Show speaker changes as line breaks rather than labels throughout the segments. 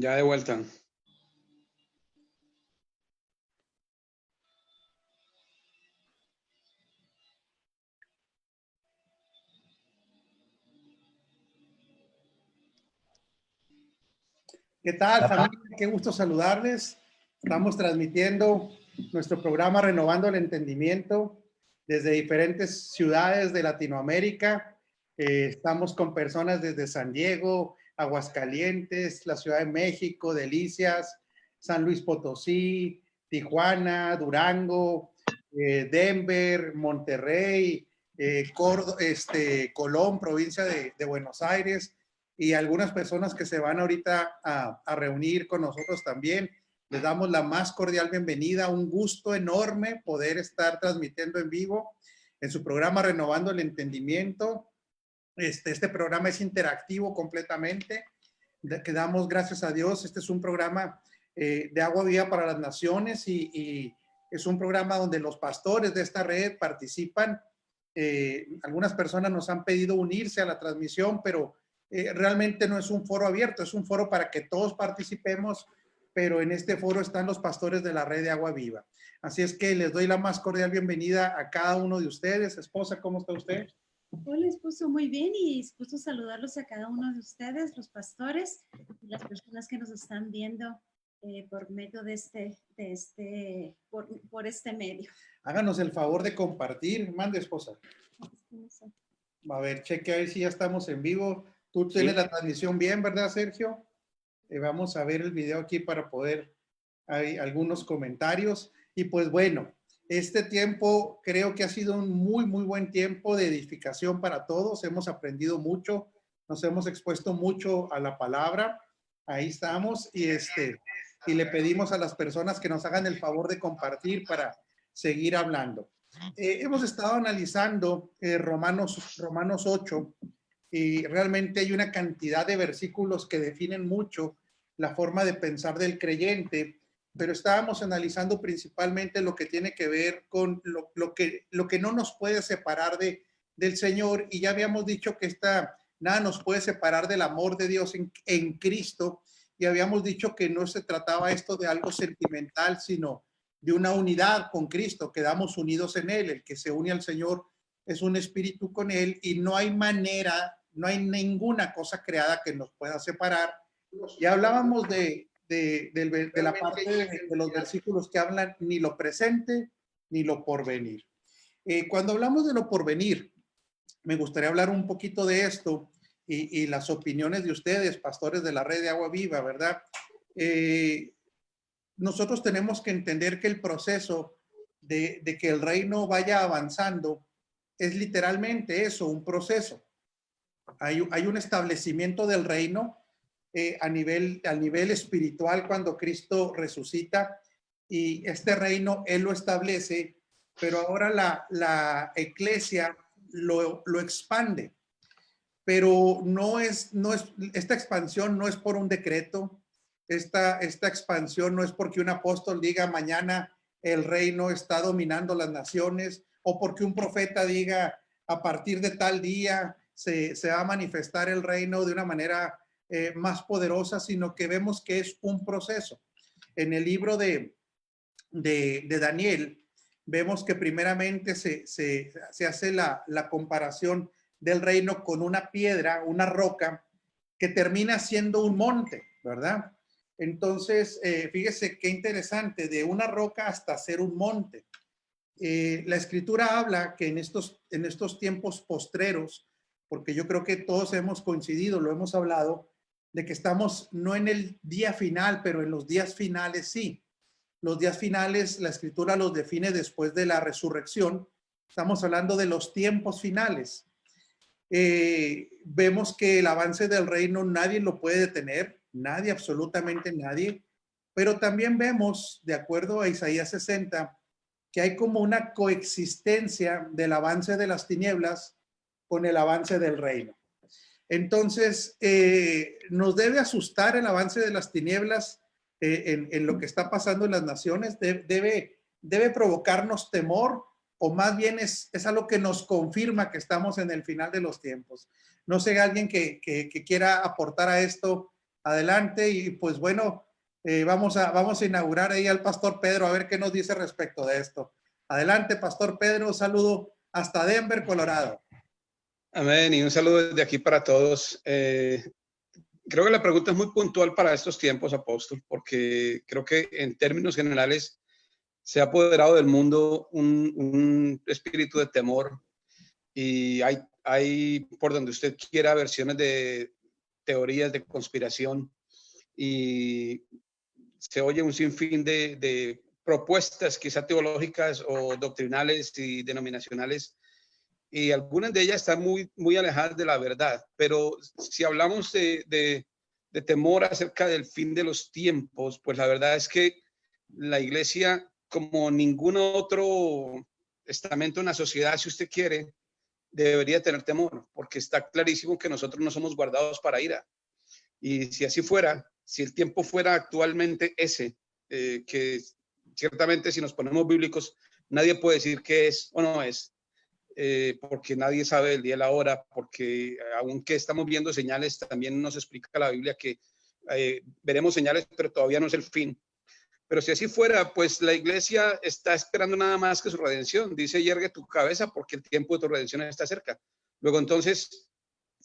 Ya de vuelta.
¿Qué tal, familia? Qué gusto saludarles. Estamos transmitiendo nuestro programa Renovando el Entendimiento desde diferentes ciudades de Latinoamérica. Estamos con personas desde San Diego, Aguascalientes, la Ciudad de México, Delicias, San Luis Potosí, Tijuana, Durango, Denver, Monterrey, Colón, provincia de Buenos Aires, y algunas personas que se van ahorita a reunir con nosotros también. Les damos la más cordial bienvenida. Un gusto enorme poder estar transmitiendo en vivo en su programa Renovando el Entendimiento. Este programa es interactivo completamente. Que damos gracias a Dios. Este es un programa de agua viva para las naciones y es un programa donde los pastores de esta red participan. Algunas personas nos han pedido unirse a la transmisión, pero realmente no es un foro abierto, es un foro para que todos participemos, pero en este foro están los pastores de la red de Agua Viva. Así es que les doy la más cordial bienvenida a cada uno de ustedes. Esposa, ¿cómo está usted?
Hola, esposo, muy bien, y dispuesto a saludarlos a cada uno de ustedes, los pastores y las personas que nos están viendo por medio por este medio.
Háganos el favor de compartir. Mande, esposa. A ver, cheque a ver si ya estamos en vivo. Tú tienes la transmisión bien, ¿verdad, Sergio? Vamos a ver el video aquí para poder, hay algunos comentarios. Y pues bueno, este tiempo creo que ha sido un muy buen tiempo de edificación para todos. Hemos aprendido mucho, nos hemos expuesto mucho a la palabra. Ahí estamos y le pedimos a las personas que nos hagan el favor de compartir para seguir hablando. Hemos estado analizando Romanos 8 y realmente hay una cantidad de versículos que definen mucho la forma de pensar del creyente, pero estábamos analizando principalmente lo que tiene que ver con lo que no nos puede separar del Señor, y ya habíamos dicho que nada nos puede separar del amor de Dios en Cristo, y habíamos dicho que no se trataba esto de algo sentimental, sino de una unidad con Cristo. Quedamos unidos en Él. El que se une al Señor es un espíritu con Él, y no hay manera, no hay ninguna cosa creada que nos pueda separar. Ya hablábamos de la parte de los versículos que hablan ni lo presente ni lo porvenir. Cuando hablamos de lo porvenir, me gustaría hablar un poquito de esto y las opiniones de ustedes, pastores de la red de Agua Viva, ¿verdad? Nosotros tenemos que entender que el proceso de que el reino vaya avanzando es literalmente eso, un proceso. Hay un establecimiento del reino a nivel espiritual cuando Cristo resucita, y este reino Él lo establece, pero ahora la iglesia lo expande. Pero esta expansión no es por un decreto, esta expansión no es porque un apóstol diga mañana el reino está dominando las naciones, o porque un profeta diga a partir de tal día se va a manifestar el reino de una manera más poderosa, sino que vemos que es un proceso. En el libro de Daniel vemos que primeramente se hace la comparación del reino con una piedra, una roca, que termina siendo un monte, ¿verdad? Entonces, fíjese qué interesante, de una roca hasta ser un monte. La escritura habla que en estos tiempos postreros, porque yo creo que todos hemos coincidido, lo hemos hablado, de que estamos no en el día final, pero en los días finales sí. Los días finales, la escritura los define después de la resurrección. Estamos hablando de los tiempos finales. Vemos que el avance del reino nadie lo puede detener, nadie, absolutamente nadie, pero también vemos, de acuerdo a Isaías 60, que hay como una coexistencia del avance de las tinieblas con el avance del reino. Entonces, nos debe asustar el avance de las tinieblas en lo que está pasando en las naciones, debe provocarnos temor, o más bien es algo que nos confirma que estamos en el final de los tiempos. No sé, alguien que quiera aportar a esto, Adelante y pues bueno, vamos a inaugurar ahí al Pastor Pedro a ver qué nos dice respecto de esto. Adelante, Pastor Pedro, un saludo hasta Denver, Colorado.
Amén, y un saludo desde aquí para todos. Creo que la pregunta es muy puntual para estos tiempos, apóstol, porque creo que en términos generales se ha apoderado del mundo un espíritu de temor y hay por donde usted quiera versiones de teorías de conspiración y se oye un sinfín de propuestas quizá teológicas o doctrinales y denominacionales y algunas de ellas están muy alejadas de la verdad, pero si hablamos de temor acerca del fin de los tiempos, pues la verdad es que la iglesia, como ningún otro estamento en la sociedad, si usted quiere, debería tener temor, porque está clarísimo que nosotros no somos guardados para ira. Y si así fuera, si el tiempo fuera actualmente ese, que ciertamente si nos ponemos bíblicos, nadie puede decir qué es o no es, porque nadie sabe el día y la hora, porque aunque estamos viendo señales, también nos explica la Biblia que veremos señales, pero todavía no es el fin. Pero si así fuera, pues la iglesia está esperando nada más que su redención. Dice, yergue tu cabeza porque el tiempo de tu redención está cerca. Luego entonces,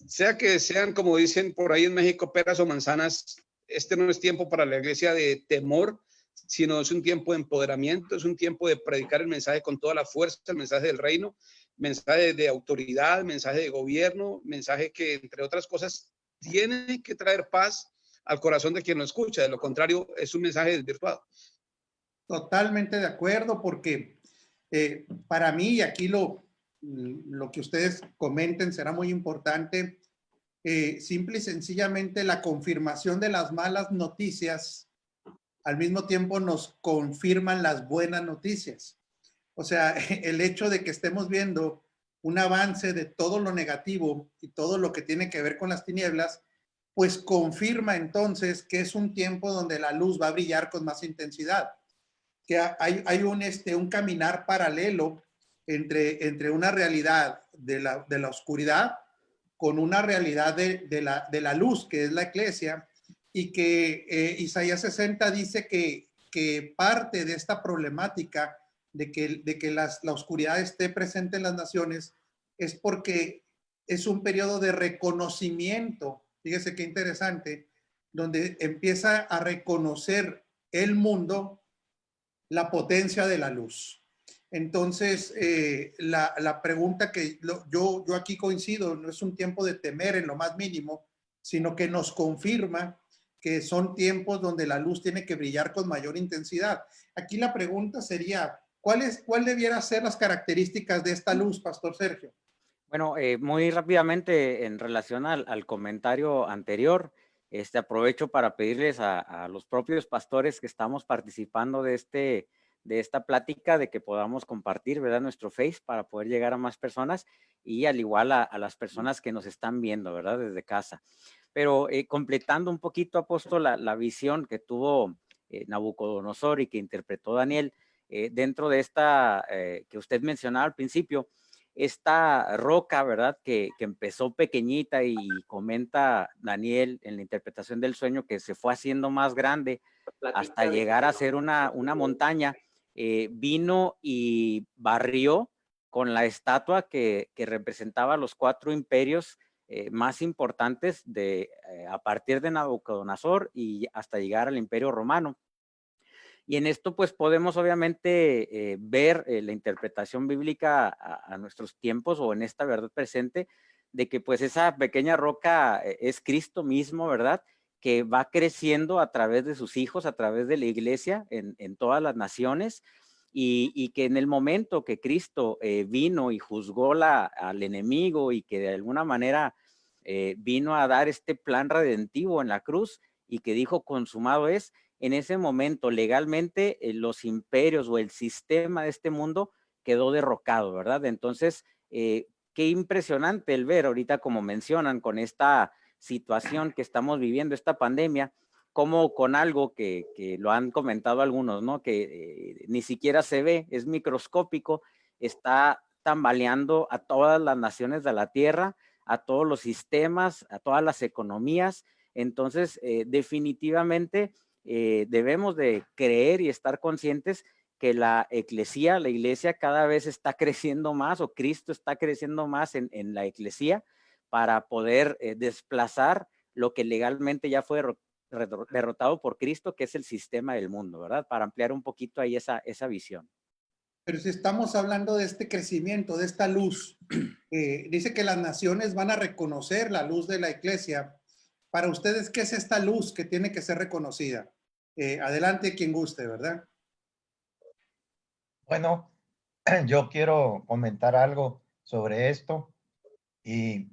sea que sean, como dicen por ahí en México, peras o manzanas, este no es tiempo para la iglesia de temor, sino es un tiempo de empoderamiento, es un tiempo de predicar el mensaje con toda la fuerza, el mensaje del reino, mensaje de autoridad, mensaje de gobierno, mensaje que, entre otras cosas, tiene que traer paz al corazón de quien lo escucha. De lo contrario, es un mensaje desvirtuado.
Totalmente de acuerdo, porque para mí, y aquí lo que ustedes comenten será muy importante, simple y sencillamente la confirmación de las malas noticias al mismo tiempo nos confirman las buenas noticias. O sea, el hecho de que estemos viendo un avance de todo lo negativo y todo lo que tiene que ver con las tinieblas, pues confirma entonces que es un tiempo donde la luz va a brillar con más intensidad, que hay un caminar paralelo entre una realidad de la oscuridad con una realidad de la luz, que es la iglesia, y que Isaías 60 dice que parte de esta problemática de que la oscuridad esté presente en las naciones es porque es un periodo de reconocimiento, fíjese qué interesante, donde empieza a reconocer el mundo la potencia de la luz. Entonces, la pregunta que yo aquí coincido, no es un tiempo de temer en lo más mínimo, sino que nos confirma que son tiempos donde la luz tiene que brillar con mayor intensidad. Aquí la pregunta sería, ¿cuál debiera ser las características de esta luz, Pastor Sergio?
Bueno, muy rápidamente en relación al comentario anterior, aprovecho para pedirles a los propios pastores que estamos participando de esta plática de que podamos compartir, ¿verdad? Nuestro Face para poder llegar a más personas y al igual a las personas que nos están viendo, ¿verdad? Desde casa. Pero completando un poquito, apóstol, la visión que tuvo Nabucodonosor y que interpretó Daniel, dentro de esta que usted mencionaba al principio, esta roca, ¿verdad? Que empezó pequeñita y comenta Daniel en la interpretación del sueño que se fue haciendo más grande hasta llegar a ser una montaña, vino y barrió con la estatua que representaba los 4 imperios más importantes a partir de Nabucodonosor y hasta llegar al Imperio Romano. Y en esto pues podemos obviamente ver la interpretación bíblica a nuestros tiempos o en esta verdad presente de que pues esa pequeña roca es Cristo mismo, ¿verdad? Que va creciendo a través de sus hijos, a través de la iglesia en todas las naciones y que en el momento que Cristo vino y juzgó al enemigo y que de alguna manera vino a dar este plan redentivo en la cruz y que dijo consumado es, en ese momento legalmente los imperios o el sistema de este mundo quedó derrocado, ¿verdad? Entonces, qué impresionante el ver ahorita, como mencionan, con esta situación que estamos viviendo, esta pandemia, como con algo que lo han comentado algunos, ¿no? Que ni siquiera se ve, es microscópico, está tambaleando a todas las naciones de la tierra, a todos los sistemas, a todas las economías. Entonces, definitivamente debemos de creer y estar conscientes que la eclesía, la iglesia cada vez está creciendo más, o Cristo está creciendo más en la eclesía, para poder desplazar lo que legalmente ya fue derrotado por Cristo, que es el sistema del mundo, ¿verdad? Para ampliar un poquito ahí esa visión.
Pero si estamos hablando de este crecimiento, de esta luz, dice que las naciones van a reconocer la luz de la iglesia. Para ustedes, ¿qué es esta luz que tiene que ser reconocida? Adelante, quien guste, ¿verdad?
Bueno, yo quiero comentar algo sobre esto y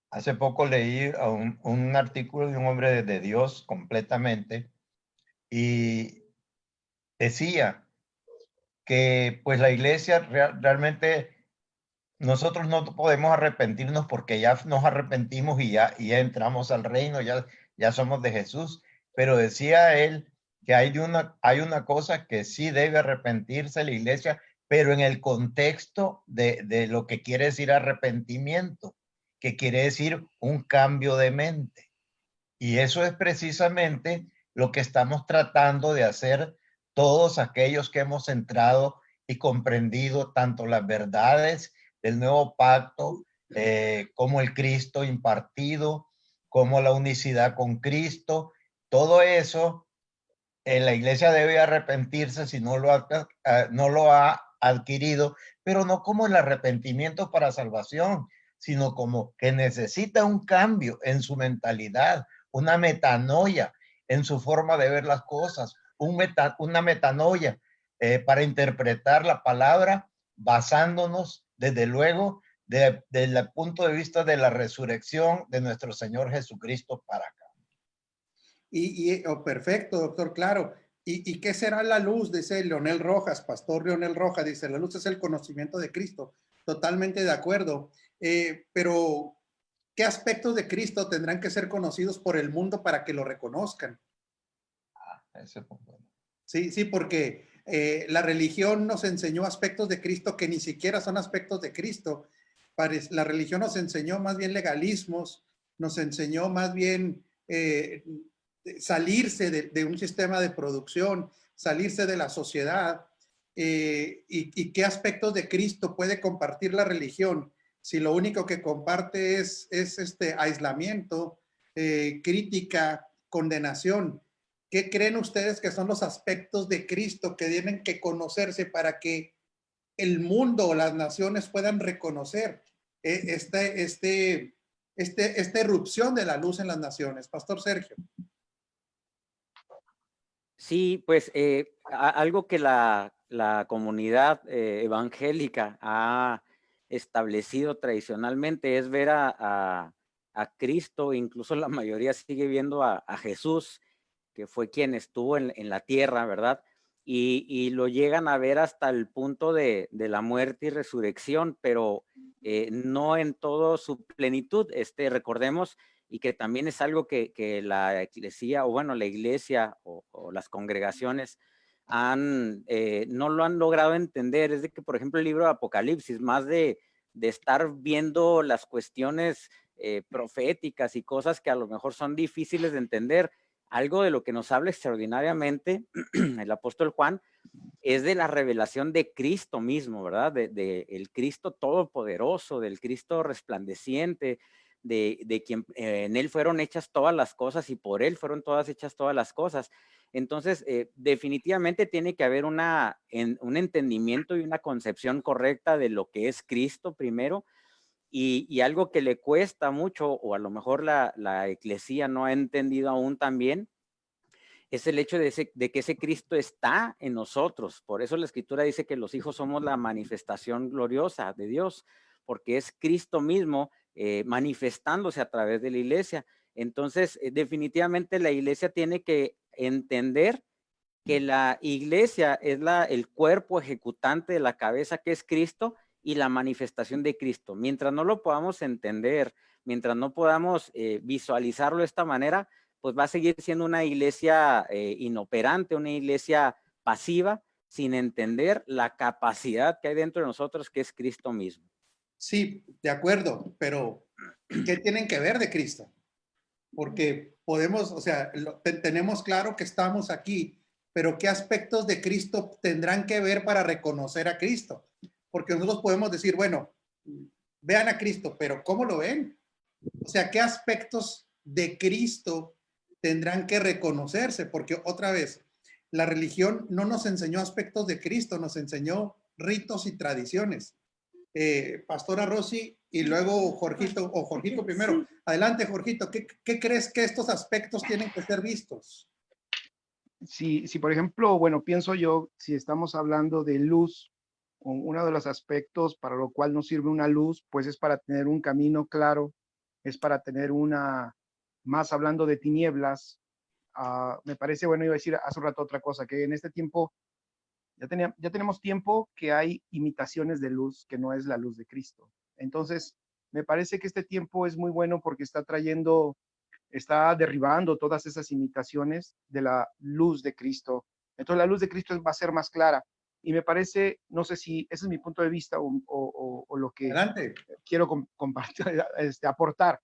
hace poco leí un artículo de un hombre de Dios completamente y decía que pues la iglesia realmente nosotros no podemos arrepentirnos porque ya nos arrepentimos y ya entramos al reino, ya somos de Jesús, pero decía él que hay una cosa que sí debe arrepentirse la iglesia, pero en el contexto de lo que quiere decir arrepentimiento, que quiere decir un cambio de mente. Y eso es precisamente lo que estamos tratando de hacer todos aquellos que hemos entrado y comprendido tanto las verdades del nuevo pacto, como el Cristo impartido, como la unicidad con Cristo. Todo eso, la iglesia debe arrepentirse si no lo ha adquirido, pero no como el arrepentimiento para salvación, sino como que necesita un cambio en su mentalidad, una metanoia en su forma de ver las cosas, una metanoia para interpretar la palabra basándonos, desde luego, desde el punto de vista de la resurrección de nuestro Señor Jesucristo para acá.
Perfecto, doctor, claro. ¿Y qué será la luz? Dice Leonel Rojas, pastor Leonel Rojas, dice, la luz es el conocimiento de Cristo. Totalmente de acuerdo. Pero, ¿qué aspectos de Cristo tendrán que ser conocidos por el mundo para que lo reconozcan?
Eso es bueno.
Sí, porque la religión nos enseñó aspectos de Cristo que ni siquiera son aspectos de Cristo. La religión nos enseñó más bien legalismos, nos enseñó más bien salirse de un sistema de producción, salirse de la sociedad. Y qué aspectos de Cristo puede compartir la religión si lo único que comparte es este aislamiento, crítica, condenación. ¿Qué creen ustedes que son los aspectos de Cristo que tienen que conocerse para que el mundo o las naciones puedan reconocer esta erupción de la luz en las naciones? Pastor Sergio.
Sí, pues algo que la comunidad evangélica ha establecido tradicionalmente es ver a Cristo, incluso la mayoría sigue viendo a Jesús, que fue quien estuvo en la tierra, ¿verdad? Y lo llegan a ver hasta el punto de la muerte y resurrección, pero no en toda su plenitud. Recordemos, y que también es algo que la eclesía, o bueno, la iglesia o las congregaciones no lo han logrado entender. Es de que, por ejemplo, el libro de Apocalipsis, más de estar viendo las cuestiones proféticas y cosas que a lo mejor son difíciles de entender, algo de lo que nos habla extraordinariamente el apóstol Juan es de la revelación de Cristo mismo, ¿verdad? De el Cristo todopoderoso, del Cristo resplandeciente, de quien en él fueron hechas todas las cosas y por él fueron todas hechas todas las cosas. Entonces, definitivamente tiene que haber un entendimiento y una concepción correcta de lo que es Cristo primero, y algo que le cuesta mucho, o a lo mejor la eclesía no ha entendido aún también, es el hecho de que ese Cristo está en nosotros. Por eso la Escritura dice que los hijos somos la manifestación gloriosa de Dios, porque es Cristo mismo manifestándose a través de la iglesia. Entonces, definitivamente la iglesia tiene que entender que la iglesia es el cuerpo ejecutante de la cabeza, que es Cristo, y la manifestación de Cristo. Mientras no lo podamos entender, mientras no podamos visualizarlo de esta manera, pues va a seguir siendo una iglesia inoperante, una iglesia pasiva, sin entender la capacidad que hay dentro de nosotros, que es Cristo mismo.
Sí, de acuerdo, pero ¿qué tienen que ver de Cristo? porque podemos, o sea, tenemos claro que estamos aquí, pero ¿qué aspectos de Cristo tendrán que ver para reconocer a Cristo? Porque nosotros podemos decir, bueno, vean a Cristo, pero ¿cómo lo ven? O sea, ¿qué aspectos de Cristo tendrán que reconocerse? Porque otra vez, la religión no nos enseñó aspectos de Cristo, nos enseñó ritos y tradiciones. Pastora Rosy y luego Jorgito, o Jorgito primero. Adelante, Jorgito, ¿qué crees que estos aspectos tienen que ser vistos?
Si, por ejemplo, bueno, pienso yo, si estamos hablando de luz, uno de los aspectos para lo cual nos sirve una luz, pues es para tener un camino claro, es para tener más hablando de tinieblas. Me parece, bueno, iba a decir hace un rato otra cosa, que en este tiempo ya tenemos tiempo que hay imitaciones de luz que no es la luz de Cristo. Entonces, me parece que este tiempo es muy bueno porque está derribando todas esas imitaciones de la luz de Cristo. Entonces, la luz de Cristo va a ser más clara. Y me parece, no sé si ese es mi punto de vista o lo que
Adelante.
quiero compartir, aportar.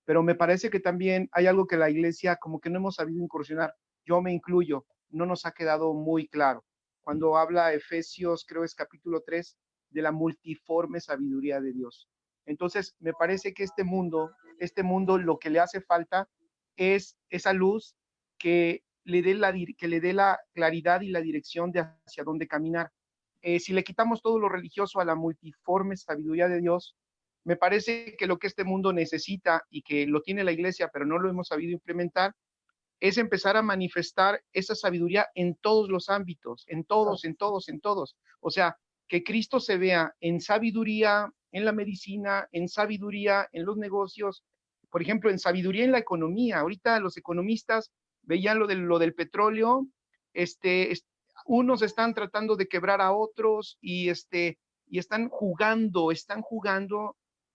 Pero me parece que también hay algo que la iglesia como que no hemos sabido incursionar. Yo me incluyo, no nos ha quedado muy claro. Cuando habla Efesios, creo es capítulo 3, de la multiforme sabiduría de Dios. Entonces, me parece que este mundo lo que le hace falta es esa luz que le dé la claridad y la dirección de hacia dónde caminar. Si le quitamos todo lo religioso a la multiforme sabiduría de Dios, me parece que lo que este mundo necesita y que lo tiene la iglesia, pero no lo hemos sabido implementar, es empezar a manifestar esa sabiduría en todos los ámbitos, en todos. O sea, que Cristo se vea en sabiduría, en la medicina, en sabiduría, en los negocios, por ejemplo, en sabiduría en la economía. Ahorita los economistas veían lo del petróleo, unos están tratando de quebrar a otros y están jugando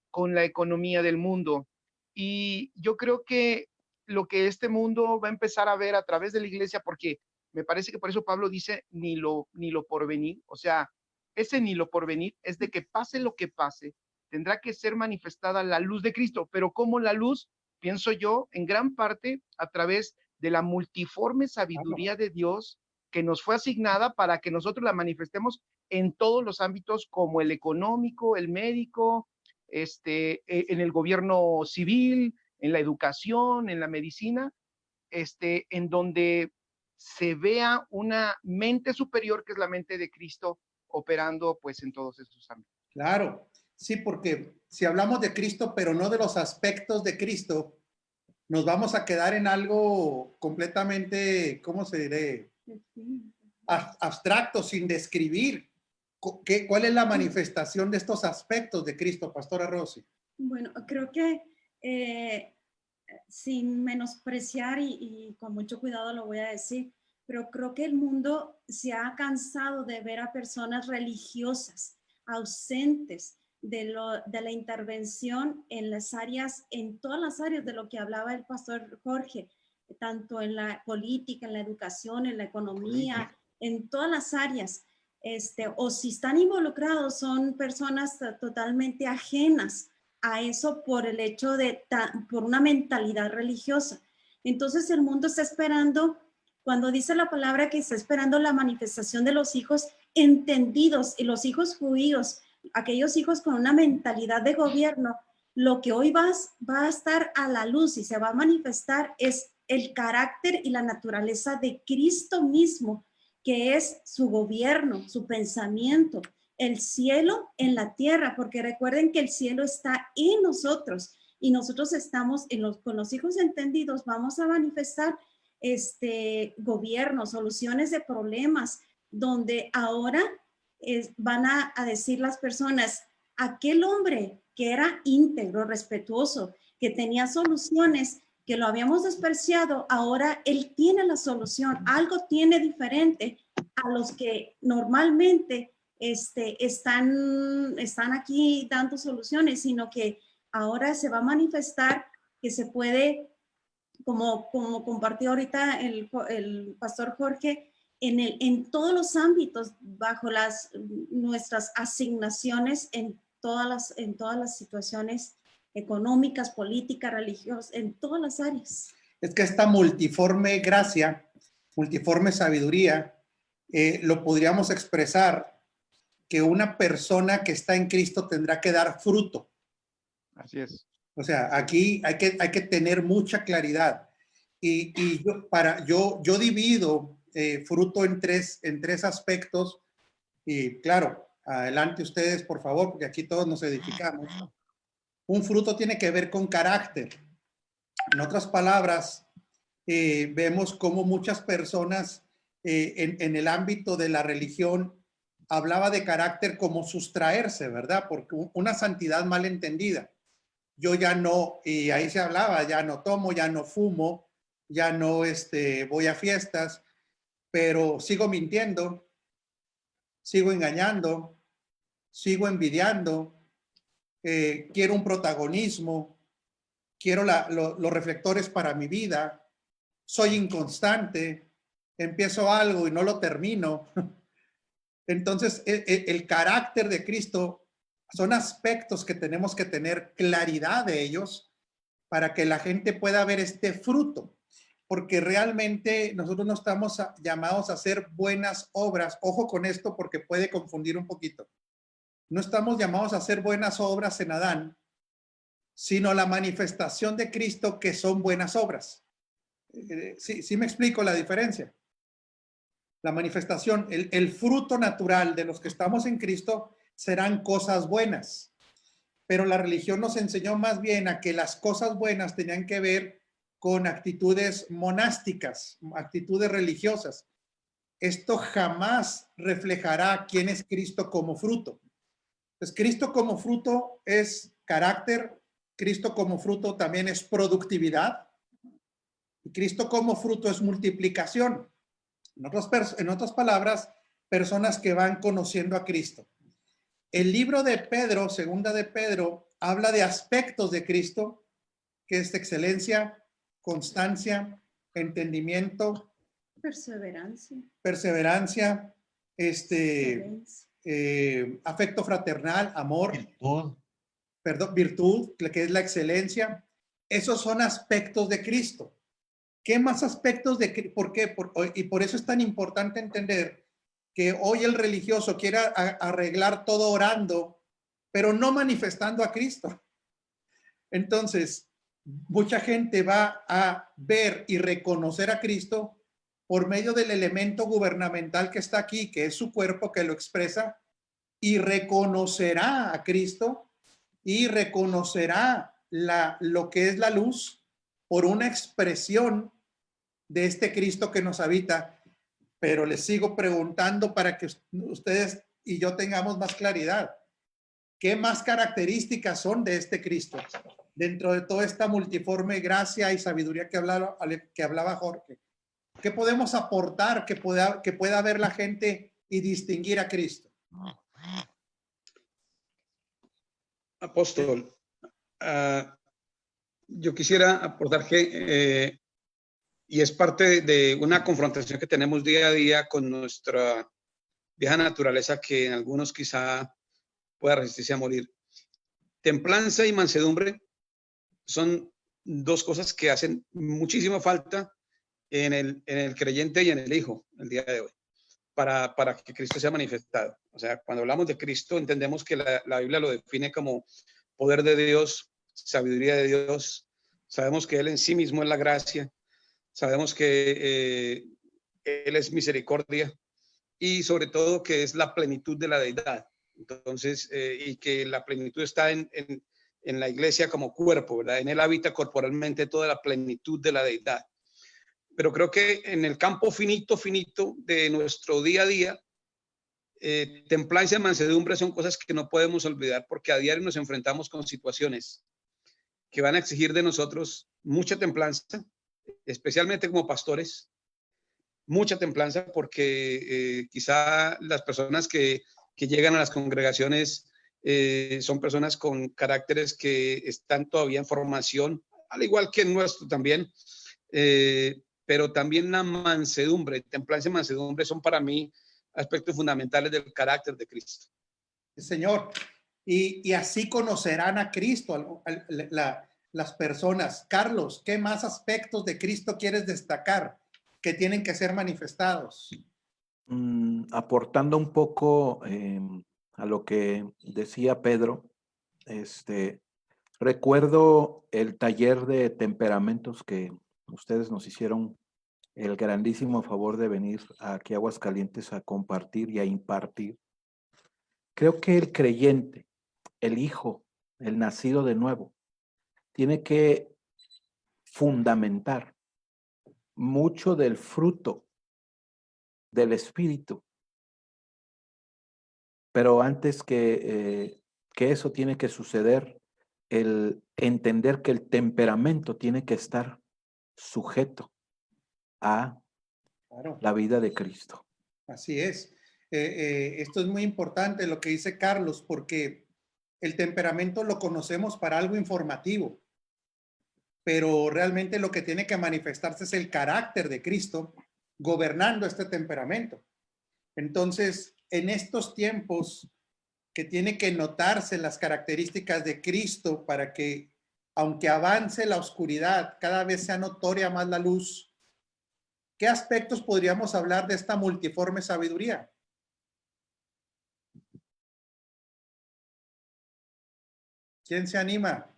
con la economía del mundo. Y yo creo que lo que este mundo va a empezar a ver a través de la iglesia, porque me parece que por eso Pablo dice ni lo por venir, o sea, ese ni lo por venir es de que pase lo que pase, tendrá que ser manifestada la luz de Cristo, pero como la luz, pienso yo, en gran parte a través de la multiforme sabiduría de Dios que nos fue asignada para que nosotros la manifestemos en todos los ámbitos, como el económico, el médico, en el gobierno civil, en la educación, en la medicina, en donde se vea una mente superior que es la mente de Cristo operando pues en todos estos ámbitos.
Claro, sí, porque si hablamos de Cristo, pero no de los aspectos de Cristo, nos vamos a quedar en algo completamente, ¿cómo se diré? Abstracto, sin describir. ¿Cuál es la manifestación de estos aspectos de Cristo, Pastora Rosy?
Bueno, creo que sin menospreciar y con mucho cuidado lo voy a decir, pero creo que el mundo se ha cansado de ver a personas religiosas ausentes de la intervención en las áreas, en todas las áreas de lo que hablaba el pastor Jorge, tanto en la política, en la educación, en la economía, en todas las áreas. O si están involucrados, son personas totalmente ajenas a eso por el hecho por una mentalidad religiosa. Entonces el mundo está esperando, cuando dice la palabra que está esperando la manifestación de los hijos entendidos y los hijos judíos, aquellos hijos con una mentalidad de gobierno, lo que hoy va a estar a la luz y se va a manifestar es el carácter y la naturaleza de Cristo mismo, que es su gobierno, su pensamiento, el cielo en la tierra, porque recuerden que el cielo está en nosotros y nosotros estamos con los hijos entendidos, vamos a manifestar gobierno, soluciones de problemas, donde ahora van a decir las personas, aquel hombre que era íntegro, respetuoso, que tenía soluciones, que lo habíamos despreciado, ahora él tiene la solución, algo tiene diferente a los que normalmente están aquí dando soluciones, sino que ahora se va a manifestar que se puede, como compartió ahorita el pastor Jorge, en todos los ámbitos, bajo nuestras asignaciones en todas las situaciones económicas, políticas, religiosas, en todas las áreas.
Es que esta multiforme gracia, multiforme sabiduría, lo podríamos expresar que una persona que está en Cristo tendrá que dar fruto.
Así es.
O sea, aquí hay que tener mucha claridad. Y yo divido fruto en tres aspectos. Y claro, adelante ustedes, por favor, porque aquí todos nos edificamos. Un fruto tiene que ver con carácter. En otras palabras, vemos cómo muchas personas en el ámbito de la religión hablaba de carácter como sustraerse, ¿verdad? Porque una santidad mal entendida. Yo ya no, y ahí se hablaba, ya no tomo, ya no fumo, ya no voy a fiestas, pero sigo mintiendo, sigo engañando, sigo envidiando, quiero un protagonismo, quiero los reflectores para mi vida, soy inconstante, empiezo algo y no lo termino. Entonces, el carácter de Cristo son aspectos que tenemos que tener claridad de ellos para que la gente pueda ver este fruto, porque realmente nosotros no estamos llamados a hacer buenas obras. Ojo con esto porque puede confundir un poquito. No estamos llamados a hacer buenas obras en Adán, sino la manifestación de Cristo que son buenas obras. Sí me explico la diferencia. La manifestación, el fruto natural de los que estamos en Cristo serán cosas buenas. Pero la religión nos enseñó más bien a que las cosas buenas tenían que ver con actitudes monásticas, actitudes religiosas. Esto jamás reflejará quién es Cristo como fruto. Pues Cristo como fruto es carácter, Cristo como fruto también es productividad, y Cristo como fruto es multiplicación. En otras palabras, personas que van conociendo a Cristo. El libro de Pedro, segunda de Pedro, habla de aspectos de Cristo, que es excelencia, constancia, entendimiento, perseverancia, afecto fraternal, amor, virtud, que es la excelencia. Esos son aspectos de Cristo. ¿Qué más aspectos de Cristo? ¿Por qué? Y por eso es tan importante entender que hoy el religioso quiere arreglar todo orando, pero no manifestando a Cristo. Entonces, mucha gente va a ver y reconocer a Cristo por medio del elemento gubernamental que está aquí, que es su cuerpo, que lo expresa, y reconocerá a Cristo y reconocerá lo que es la luz por una expresión de este Cristo que nos habita. Pero les sigo preguntando para que ustedes y yo tengamos más claridad. ¿Qué más características son de este Cristo? Dentro de toda esta multiforme gracia y sabiduría que hablaba Jorge. ¿Qué podemos aportar que pueda ver la gente y distinguir a Cristo?
Apóstol, yo quisiera aportar que, y es parte de una confrontación que tenemos día a día con nuestra vieja naturaleza, que en algunos quizá pueda resistirse a morir. Templanza y mansedumbre son dos cosas que hacen muchísima falta en el creyente y en el Hijo el día de hoy, para que Cristo sea manifestado. O sea, cuando hablamos de Cristo, entendemos que la Biblia lo define como poder de Dios, sabiduría de Dios. Sabemos que Él en sí mismo es la gracia. Sabemos que Él es misericordia y sobre todo que es la plenitud de la deidad. Entonces, y que la plenitud está en la iglesia como cuerpo, ¿verdad? En Él habita corporalmente toda la plenitud de la deidad. Pero creo que en el campo finito de nuestro día a día, templanza y mansedumbre son cosas que no podemos olvidar, porque a diario nos enfrentamos con situaciones que van a exigir de nosotros mucha templanza, especialmente como pastores, mucha templanza, porque quizá las personas que llegan a las congregaciones son personas con caracteres que están todavía en formación, al igual que el nuestro también, pero también la mansedumbre, templanza y mansedumbre son para mí aspectos fundamentales del carácter de Cristo.
Señor, y así conocerán a Cristo las personas. Carlos, ¿qué más aspectos de Cristo quieres destacar que tienen que ser manifestados?
Aportando un poco a lo que decía Pedro, recuerdo el taller de temperamentos que ustedes nos hicieron el grandísimo favor de venir aquí a Aguascalientes a compartir y a impartir. Creo que el creyente, el hijo, el nacido de nuevo, tiene que fundamentar mucho del fruto del Espíritu. Pero antes que eso tiene que suceder, el entender que el temperamento tiene que estar sujeto a la vida de Cristo.
Así es. Esto es muy importante lo que dice Carlos, porque el temperamento lo conocemos para algo informativo, pero realmente lo que tiene que manifestarse es el carácter de Cristo gobernando este temperamento. Entonces, en estos tiempos que tiene que notarse las características de Cristo para que, aunque avance la oscuridad, cada vez sea notoria más la luz, ¿qué aspectos podríamos hablar de esta multiforme sabiduría? ¿Quién se anima?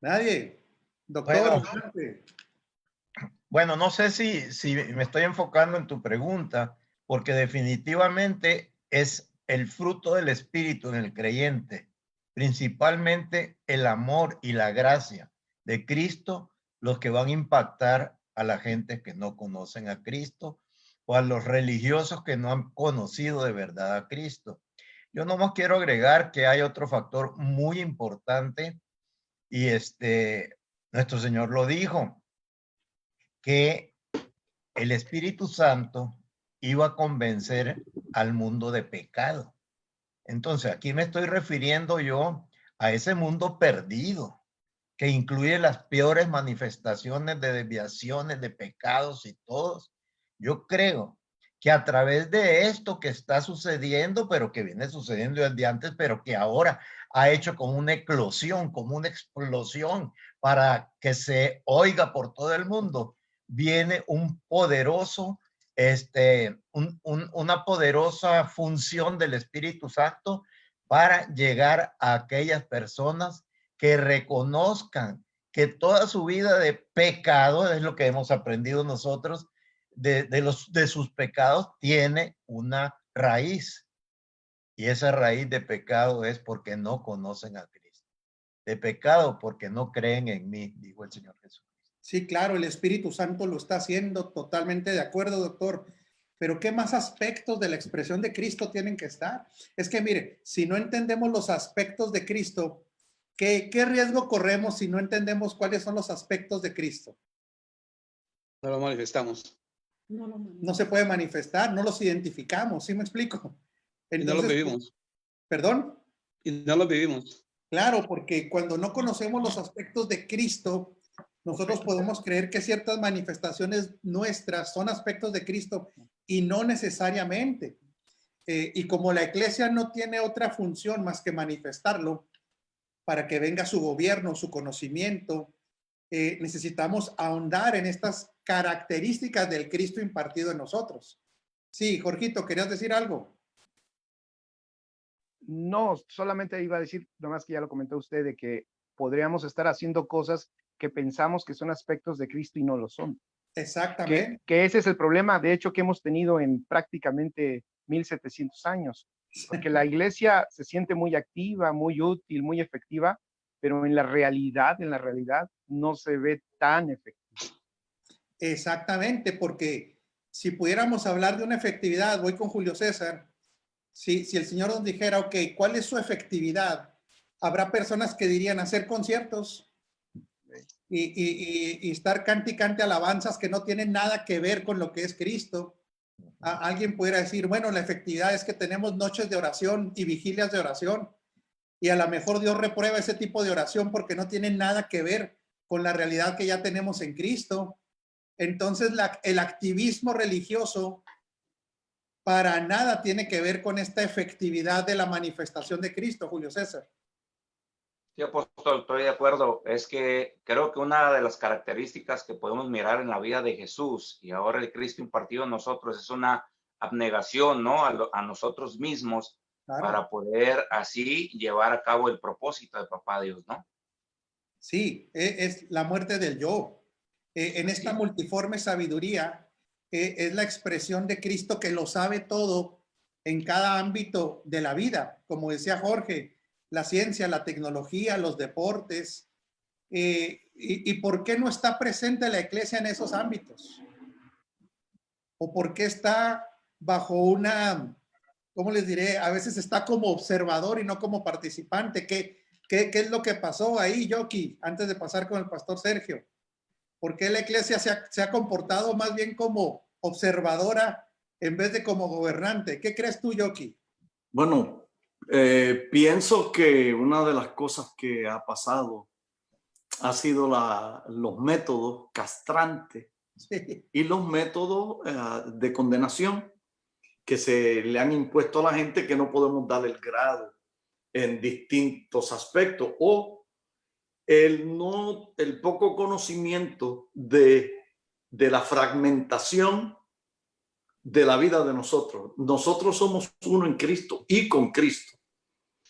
Nadie. Doctor.
Bueno, no sé si me estoy enfocando en tu pregunta, porque definitivamente es el fruto del Espíritu en el creyente, principalmente el amor y la gracia de Cristo, los que van a impactar a la gente que no conocen a Cristo o a los religiosos que no han conocido de verdad a Cristo. Yo nomás quiero agregar que hay otro factor muy importante y nuestro Señor lo dijo, que el Espíritu Santo iba a convencer al mundo de pecado. Entonces, aquí me estoy refiriendo yo a ese mundo perdido, que incluye las peores manifestaciones de desviaciones, de pecados y todos. Yo creo que a través de esto que está sucediendo, pero que viene sucediendo desde antes, pero que ahora ha hecho como una eclosión, como una explosión para que se oiga por todo el mundo, viene un poderoso, una poderosa función del Espíritu Santo para llegar a aquellas personas que reconozcan que toda su vida de pecado, es lo que hemos aprendido nosotros, de sus pecados, tiene una raíz. Y esa raíz de pecado es porque no conocen a Cristo. De pecado porque no creen en mí, dijo el Señor Jesús.
Sí, claro, el Espíritu Santo lo está haciendo, totalmente de acuerdo, doctor. Pero ¿qué más aspectos de la expresión de Cristo tienen que estar? Es que, mire, si no entendemos los aspectos de Cristo, ¿qué riesgo corremos si no entendemos cuáles son los aspectos de Cristo?
No lo manifestamos.
No se puede manifestar, no los identificamos, ¿sí me explico?
Entonces, y no los vivimos.
¿Perdón?
Y no los vivimos.
Claro, porque cuando no conocemos los aspectos de Cristo, nosotros podemos creer que ciertas manifestaciones nuestras son aspectos de Cristo y no necesariamente. Y como la iglesia no tiene otra función más que manifestarlo para que venga su gobierno, su conocimiento, necesitamos ahondar en estas características del Cristo impartido en nosotros. Sí, Jorgito, ¿querías decir algo?
No, solamente iba a decir, nomás que ya lo comentó usted, de que podríamos estar haciendo cosas que pensamos que son aspectos de Cristo y no lo son.
Exactamente.
Que ese es el problema, de hecho, que hemos tenido en prácticamente 1700 años, porque la iglesia se siente muy activa, muy útil, muy efectiva, pero en la realidad no se ve tan efectiva.
Exactamente, porque si pudiéramos hablar de una efectividad, voy con Julio César, si el Señor nos dijera, ok, ¿cuál es su efectividad? Habrá personas que dirían hacer conciertos y estar cante y cante alabanzas que no tienen nada que ver con lo que es Cristo. Alguien pudiera decir, bueno, la efectividad es que tenemos noches de oración y vigilias de oración y a lo mejor Dios reprueba ese tipo de oración porque no tiene nada que ver con la realidad que ya tenemos en Cristo. Entonces el activismo religioso para nada tiene que ver con esta efectividad de la manifestación de Cristo, Julio César.
Sí, apóstol, estoy de acuerdo. Es que creo que una de las características que podemos mirar en la vida de Jesús y ahora el Cristo impartido en nosotros es una abnegación, ¿no? A nosotros mismos,
Claro.
para poder así llevar a cabo el propósito de Papá Dios, ¿no?
Sí, es la muerte del yo. En esta multiforme sabiduría es la expresión de Cristo que lo sabe todo en cada ámbito de la vida. Como decía Jorge, la ciencia, la tecnología, los deportes. ¿Y por qué no está presente la iglesia en esos ámbitos? ¿O por qué está bajo una, cómo les diré? A veces está como observador y no como participante. ¿Qué es lo que pasó ahí, Yoki, antes de pasar con el pastor Sergio? ¿Por qué la iglesia se ha comportado más bien como observadora en vez de como gobernante? ¿Qué crees tú, Yoki?
Bueno, pienso que una de las cosas que ha pasado ha sido los métodos castrantes y los métodos de condenación que se le han impuesto a la gente, que no podemos dar el grado en distintos aspectos, o el poco conocimiento de la fragmentación de la vida de nosotros. Nosotros somos uno en Cristo y con Cristo.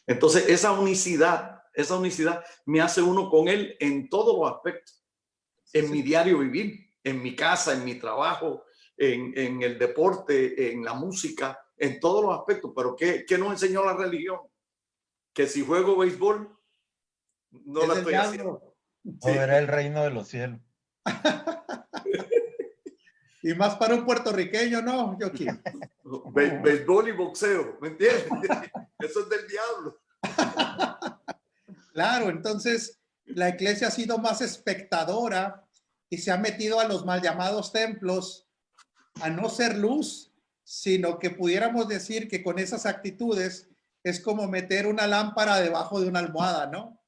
Entonces esa unicidad me hace uno con Él en todos los aspectos, en mi diario vivir, en mi casa, en mi trabajo, en el deporte, en la música, en todos los aspectos. Pero ¿qué nos enseñó la religión? Que si juego béisbol, no la estoy haciendo.
No verá el reino de los cielos.
Y más para un puertorriqueño, ¿no, Yoki?
Béisbol y boxeo, ¿me entiendes? Eso es del diablo.
Claro, entonces la iglesia ha sido más espectadora y se ha metido a los mal llamados templos a no ser luz, sino que pudiéramos decir que con esas actitudes es como meter una lámpara debajo de una almohada, ¿no?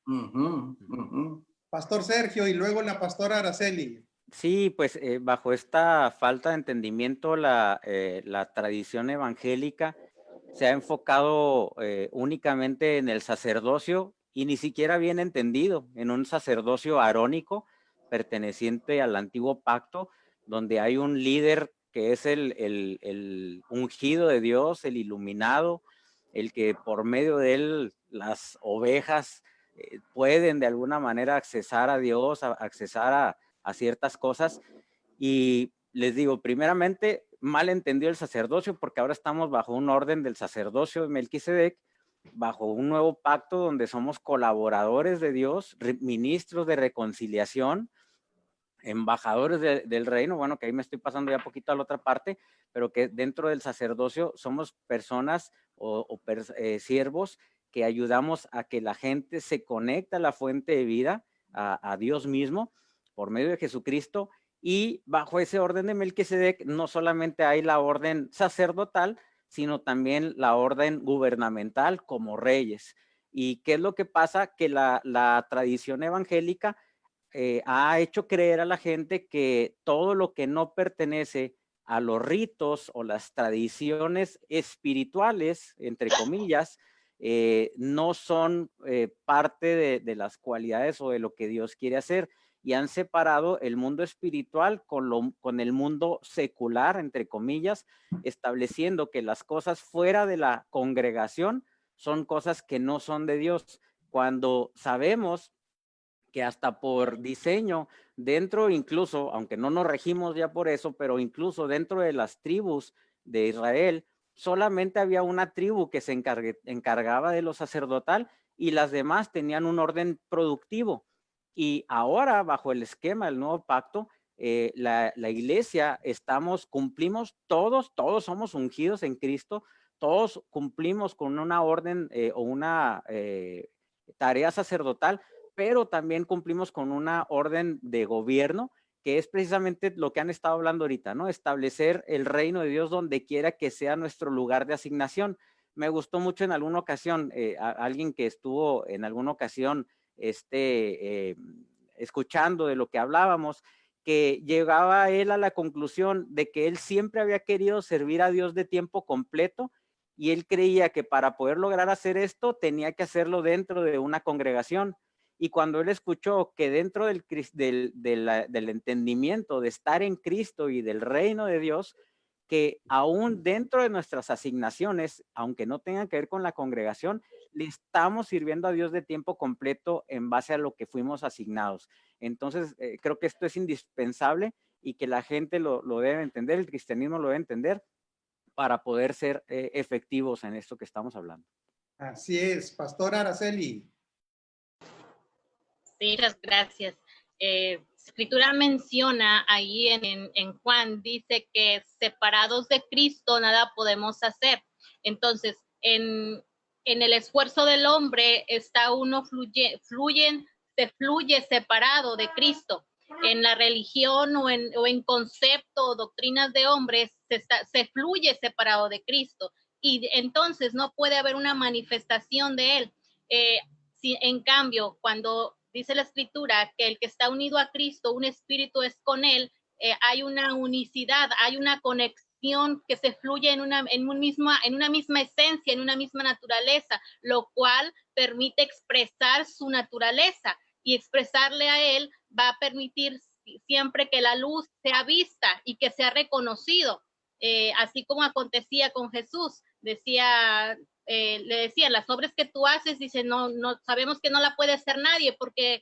Pastor Sergio y luego la pastora Araceli.
Sí, pues bajo esta falta de entendimiento, la tradición evangélica se ha enfocado únicamente en el sacerdocio y ni siquiera bien entendido, en un sacerdocio arónico perteneciente al antiguo pacto, donde hay un líder que es el ungido de Dios, el iluminado, el que por medio de él las ovejas pueden de alguna manera accesar a Dios, accesar a ciertas cosas. Y les digo, primeramente, mal entendió el sacerdocio, porque ahora estamos bajo un orden del sacerdocio de Melquisedec, bajo un nuevo pacto donde somos colaboradores de Dios, ministros de reconciliación, embajadores del reino. Bueno, que ahí me estoy pasando ya poquito a la otra parte, pero que dentro del sacerdocio somos personas siervos que ayudamos a que la gente se conecte a la fuente de vida, a Dios mismo, por medio de Jesucristo. Y bajo ese orden de Melquisedec no solamente hay la orden sacerdotal, sino también la orden gubernamental como reyes. ¿Y qué es lo que pasa? Que la tradición evangélica ha hecho creer a la gente que todo lo que no pertenece a los ritos o las tradiciones espirituales, entre comillas, no son parte de las cualidades o de lo que Dios quiere hacer, y han separado el mundo espiritual con el mundo secular, entre comillas, estableciendo que las cosas fuera de la congregación son cosas que no son de Dios, cuando sabemos que hasta por diseño, dentro incluso, aunque no nos regimos ya por eso, pero incluso dentro de las tribus de Israel, solamente había una tribu que se encargaba de lo sacerdotal y las demás tenían un orden productivo. Y ahora, bajo el esquema del nuevo pacto, la iglesia cumplimos todos somos ungidos en Cristo, todos cumplimos con una orden o una tarea sacerdotal, pero también cumplimos con una orden de gobierno, que es precisamente lo que han estado hablando ahorita, ¿no? Establecer el reino de Dios donde quiera que sea nuestro lugar de asignación. Me gustó mucho en alguna ocasión, alguien que estuvo en alguna ocasión escuchando de lo que hablábamos, que llegaba él a la conclusión de que él siempre había querido servir a Dios de tiempo completo, y él creía que para poder lograr hacer esto tenía que hacerlo dentro de una congregación. Y cuando él escuchó que dentro del entendimiento de estar en Cristo y del reino de Dios, que aún dentro de nuestras asignaciones, aunque no tengan que ver con la congregación, le estamos sirviendo a Dios de tiempo completo en base a lo que fuimos asignados. Entonces, creo que esto es indispensable y que la gente lo debe entender, el cristianismo lo debe entender para poder ser efectivos en esto que estamos hablando.
Así es, Pastor Araceli.
Sí, muchas gracias. Escritura menciona ahí en Juan, dice que separados de Cristo nada podemos hacer. Entonces, en el esfuerzo del hombre está uno se fluye separado de Cristo. En la religión o en concepto o doctrinas de hombres se fluye separado de Cristo, y entonces no puede haber una manifestación de él. Si en cambio, cuando dice la escritura que el que está unido a Cristo, un espíritu es con él, hay una unicidad, hay una conexión que se fluye en una misma esencia, en una misma naturaleza, lo cual permite expresar su naturaleza, y expresarle a él va a permitir siempre que la luz sea vista y que sea reconocido, así como acontecía con Jesús. Le decían, las obras que tú haces, dice, no sabemos que no la puede hacer nadie, porque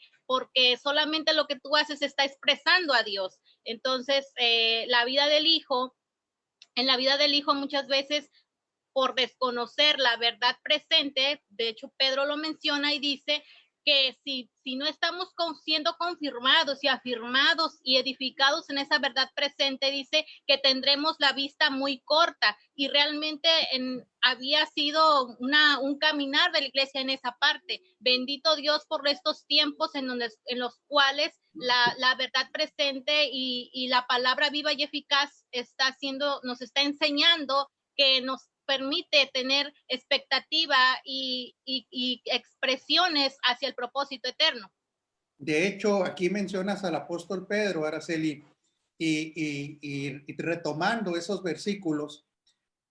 solamente lo que tú haces está expresando a Dios. Entonces, en la vida del hijo muchas veces, por desconocer la verdad presente, de hecho Pedro lo menciona y dice que si no estamos siendo confirmados y afirmados y edificados en esa verdad presente, dice que tendremos la vista muy corta, y realmente había sido un caminar de la iglesia en esa parte. Bendito Dios por estos tiempos en los cuales la verdad presente y la palabra viva y eficaz nos está enseñando, que nos permite tener expectativa y expresiones hacia el propósito eterno.
De hecho, aquí mencionas al apóstol Pedro, Araceli, y retomando esos versículos,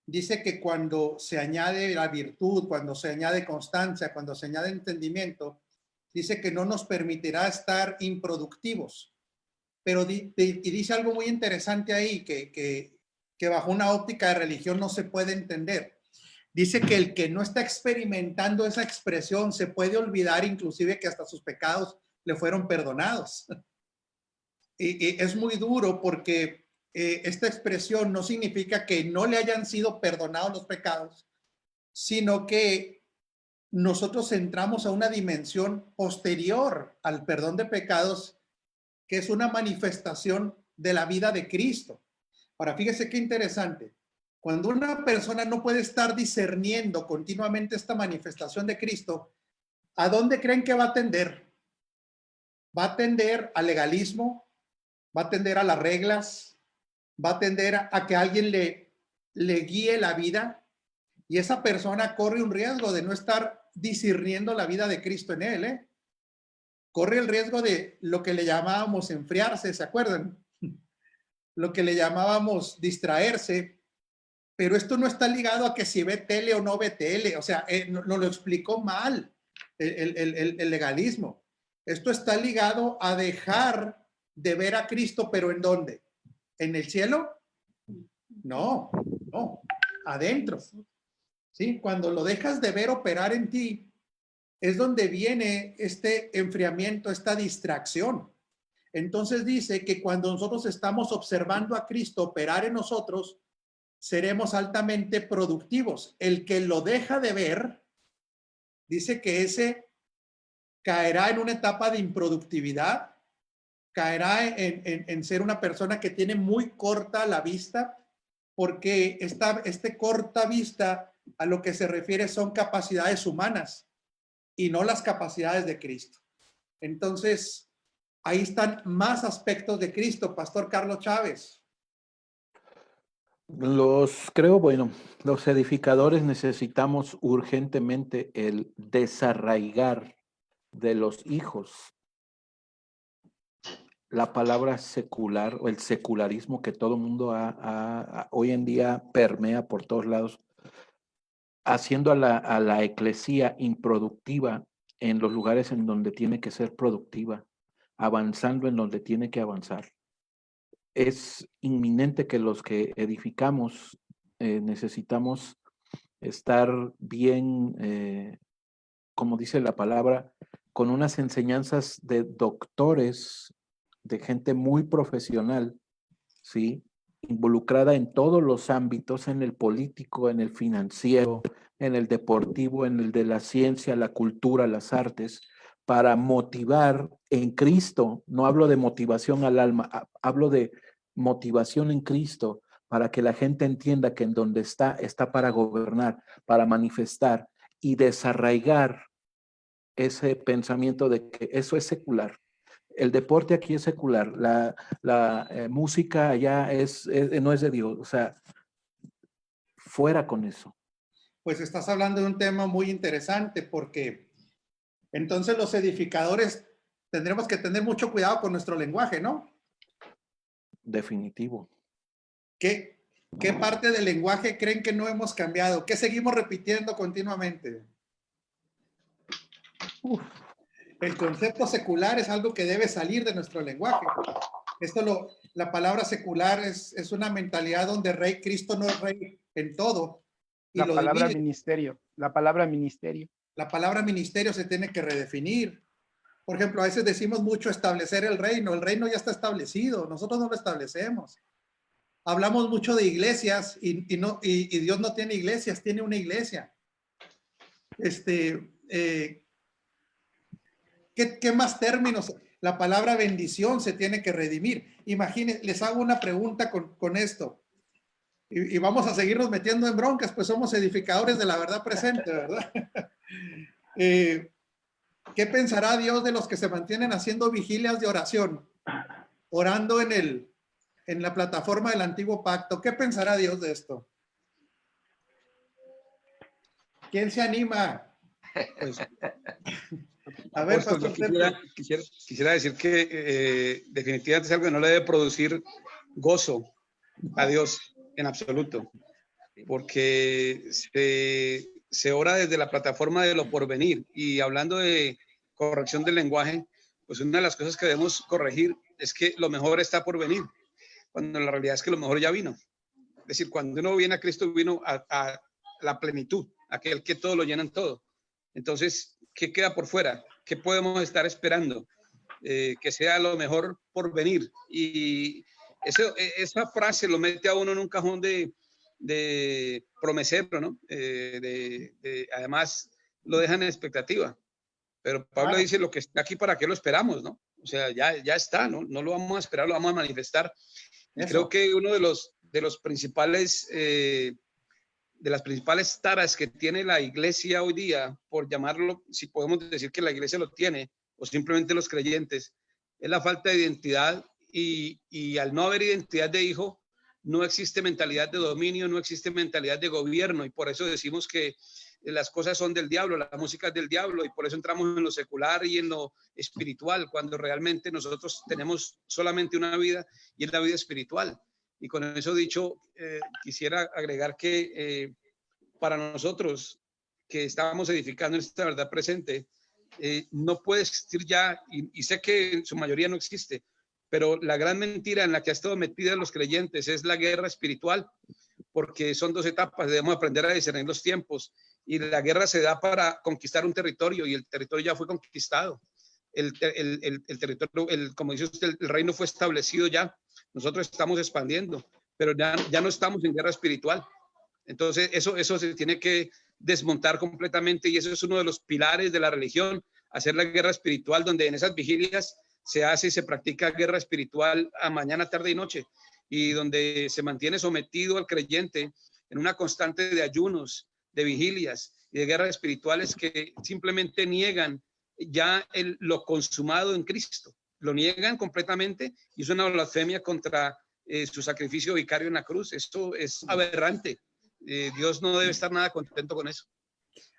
dice que cuando se añade la virtud, cuando se añade constancia, cuando se añade entendimiento, dice que no nos permitirá estar improductivos. Pero dice algo muy interesante ahí, que bajo una óptica de religión no se puede entender. Dice que el que no está experimentando esa expresión se puede olvidar inclusive que hasta sus pecados le fueron perdonados. Y es muy duro, porque esta expresión no significa que no le hayan sido perdonados los pecados, sino que nosotros entramos a una dimensión posterior al perdón de pecados, que es una manifestación de la vida de Cristo. Ahora, fíjese qué interesante. Cuando una persona no puede estar discerniendo continuamente esta manifestación de Cristo, ¿a dónde creen que va a tender? Va a tender al legalismo, va a tender a las reglas, va a tender a que alguien le guíe la vida, y esa persona corre un riesgo de no estar discerniendo la vida de Cristo en él, Corre el riesgo de lo que le llamábamos enfriarse, ¿se acuerdan? Lo que le llamábamos distraerse, pero esto no está ligado a que si ve tele o no ve tele, o sea, nos lo explicó mal el legalismo. Esto está ligado a dejar de ver a Cristo, pero ¿en dónde? ¿En el cielo? No, adentro. ¿Sí? Cuando lo dejas de ver operar en ti, es donde viene este enfriamiento, esta distracción. Entonces dice que cuando nosotros estamos observando a Cristo operar en nosotros, seremos altamente productivos. El que lo deja de ver, dice que ese caerá en una etapa de improductividad, caerá en ser una persona que tiene muy corta la vista, porque este corta vista a lo que se refiere son capacidades humanas y no las capacidades de Cristo. Entonces, ahí están más aspectos de Cristo, Pastor Carlos Chávez.
Los edificadores necesitamos urgentemente el desarraigar de los hijos la palabra secular o el secularismo que todo el mundo hoy en día permea por todos lados, haciendo a la eclesía improductiva en los lugares en donde tiene que ser productiva, avanzando en donde tiene que avanzar. Es inminente que los que edificamos necesitamos estar bien, como dice la palabra, con unas enseñanzas de doctores, de gente muy profesional, ¿sí? Involucrada en todos los ámbitos, en el político, en el financiero, en el deportivo, en el de la ciencia, la cultura, las artes, para motivar en Cristo. No hablo de motivación al alma, hablo de motivación en Cristo, para que la gente entienda que en donde está para gobernar, para manifestar y desarraigar ese pensamiento de que eso es secular. El deporte aquí es secular, la música allá no es de Dios, o sea, fuera con eso.
Pues estás hablando de un tema muy interesante, porque entonces los edificadores tendremos que tener mucho cuidado con nuestro lenguaje, ¿no?
Definitivo.
¿Qué parte del lenguaje creen que no hemos cambiado? ¿Qué seguimos repitiendo continuamente? El concepto secular es algo que debe salir de nuestro lenguaje. La palabra secular es una mentalidad donde Cristo no es rey en todo. Y
la palabra
divide.
ministerio, la palabra ministerio.
La palabra ministerio se tiene que redefinir. Por ejemplo, a veces decimos mucho establecer el reino ya está establecido, nosotros no lo establecemos. Hablamos mucho de iglesias y Dios no tiene iglesias, tiene una iglesia. ¿Qué más términos? La palabra bendición se tiene que redimir. Imagínense, les hago una pregunta con esto. Y vamos a seguirnos metiendo en broncas, pues somos edificadores de la verdad presente, ¿verdad? ¿Qué pensará Dios de los que se mantienen haciendo vigilias de oración? Orando en la plataforma del antiguo pacto. ¿Qué pensará Dios de esto? ¿Quién se anima?
Pues,
a ver,
Pastor, quisiera decir que definitivamente es algo que no le debe producir gozo a Dios en absoluto, porque se ora desde la plataforma de lo porvenir. Y hablando de corrección del lenguaje, pues una de las cosas que debemos corregir es que lo mejor está por venir, cuando la realidad es que lo mejor ya vino. Es decir, cuando uno viene a Cristo, vino a la plenitud, aquel que todo lo llena en todo. Entonces, ¿qué queda por fuera? ¿Qué podemos estar esperando? Que sea lo mejor por venir. Y esa frase lo mete a uno en un cajón de promesero, ¿no? Además, lo deja en expectativa. Pero Pablo dice, lo que está aquí, ¿para qué lo esperamos, no? O sea, ya está, ¿no? No lo vamos a esperar, lo vamos a manifestar. Y creo que uno de los principales, de las principales taras que tiene la iglesia hoy día, por llamarlo, si podemos decir que la iglesia lo tiene, o simplemente los creyentes, es la falta de identidad. Y al no haber identidad de hijo, no existe mentalidad de dominio, no existe mentalidad de gobierno. Y por eso decimos que las cosas son del diablo, la música es del diablo, y por eso entramos en lo secular y en lo espiritual, cuando realmente nosotros tenemos solamente una vida, y es la vida espiritual. Y con eso dicho, quisiera agregar que para nosotros que estábamos edificando esta verdad presente, no puede existir ya, y sé que en su mayoría no existe, pero la gran mentira en la que ha estado metida los creyentes es la guerra espiritual, porque son dos etapas, debemos aprender a discernir los tiempos, y la guerra se da para conquistar un territorio, y el territorio ya fue conquistado. El territorio, como dice usted, el reino fue establecido ya, nosotros estamos expandiendo, pero ya no estamos en guerra espiritual. Entonces eso se tiene que desmontar completamente, y eso es uno de los pilares de la religión, hacer la guerra espiritual, donde en esas vigilias se hace y se practica guerra espiritual a mañana, tarde y noche, y donde se mantiene sometido al creyente en una constante de ayunos, de vigilias y de guerras espirituales que simplemente niegan ya lo consumado en Cristo, lo niegan completamente, y es una blasfemia contra su sacrificio vicario en la cruz. Esto es aberrante. Dios no debe estar nada contento con eso.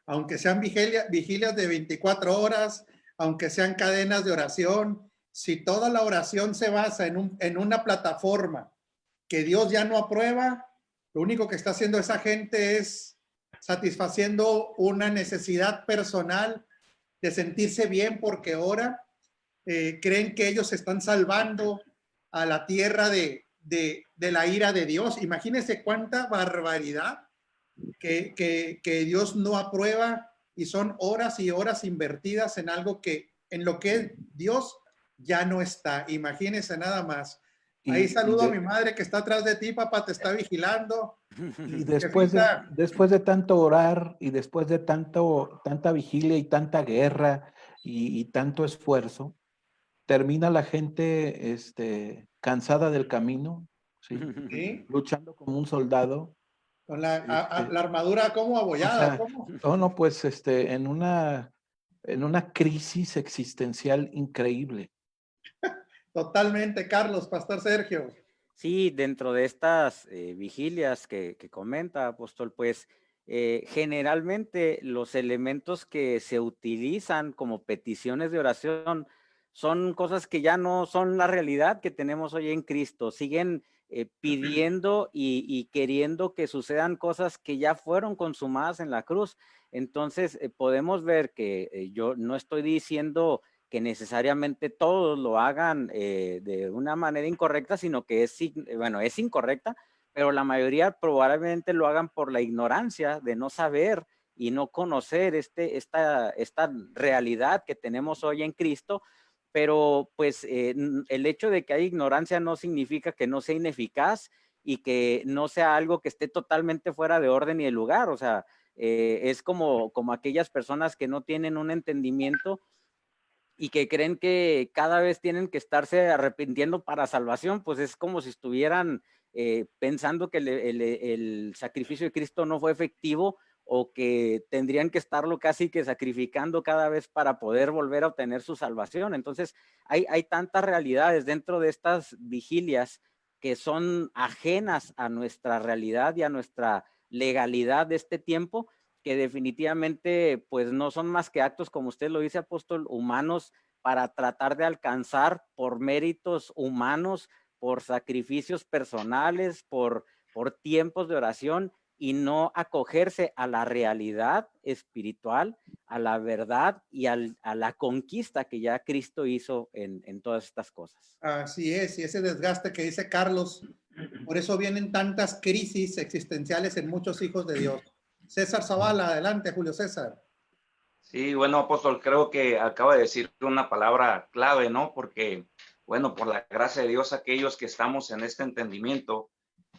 Aunque sean vigilias de 24 horas, aunque sean cadenas de oración, si toda la oración se basa en una plataforma que Dios ya no aprueba, lo único que está haciendo esa gente es satisfaciendo una necesidad personal de sentirse bien porque ora. Creen que ellos están salvando a la tierra de la ira de Dios. Imagínense cuánta barbaridad que Dios no aprueba, y son horas y horas invertidas en algo en lo que Dios ya no está. Imagínense nada más. Ahí saludo a mi madre que está atrás de ti, papá, te está vigilando.
Y después de tanto orar y después de tanta vigilia y tanta guerra y tanto esfuerzo, termina la gente cansada del camino, ¿sí?
¿Sí?
Luchando como un soldado.
Con la armadura como abollada.
O sea, no, pues en una crisis existencial increíble.
Totalmente, Carlos, Pastor Sergio.
Sí, dentro de estas vigilias que comenta, apóstol, pues generalmente los elementos que se utilizan como peticiones de oración son cosas que ya no son la realidad que tenemos hoy en Cristo. Siguen pidiendo y queriendo que sucedan cosas que ya fueron consumadas en la cruz. Entonces podemos ver que yo no estoy diciendo que necesariamente todos lo hagan de una manera incorrecta, sino que es incorrecta, pero la mayoría probablemente lo hagan por la ignorancia de no saber y no conocer esta realidad que tenemos hoy en Cristo. Pero pues el hecho de que haya ignorancia no significa que no sea ineficaz y que no sea algo que esté totalmente fuera de orden y de lugar. O sea, es como aquellas personas que no tienen un entendimiento y que creen que cada vez tienen que estarse arrepintiendo para salvación. Pues es como si estuvieran pensando que el sacrificio de Cristo no fue efectivo, o que tendrían que estarlo casi que sacrificando cada vez para poder volver a obtener su salvación. Entonces hay tantas realidades dentro de estas vigilias que son ajenas a nuestra realidad y a nuestra legalidad de este tiempo, que definitivamente pues no son más que actos, como usted lo dice, apóstol, humanos, para tratar de alcanzar por méritos humanos, por sacrificios personales, por tiempos de oración, y no acogerse a la realidad espiritual, a la verdad y a la conquista que ya Cristo hizo en todas estas cosas.
Así es, y ese desgaste que dice Carlos, por eso vienen tantas crisis existenciales en muchos hijos de Dios. César Zavala, adelante, Julio César.
Sí, bueno, apóstol, creo que acaba de decir una palabra clave, ¿no? Porque, bueno, por la gracia de Dios, aquellos que estamos en este entendimiento,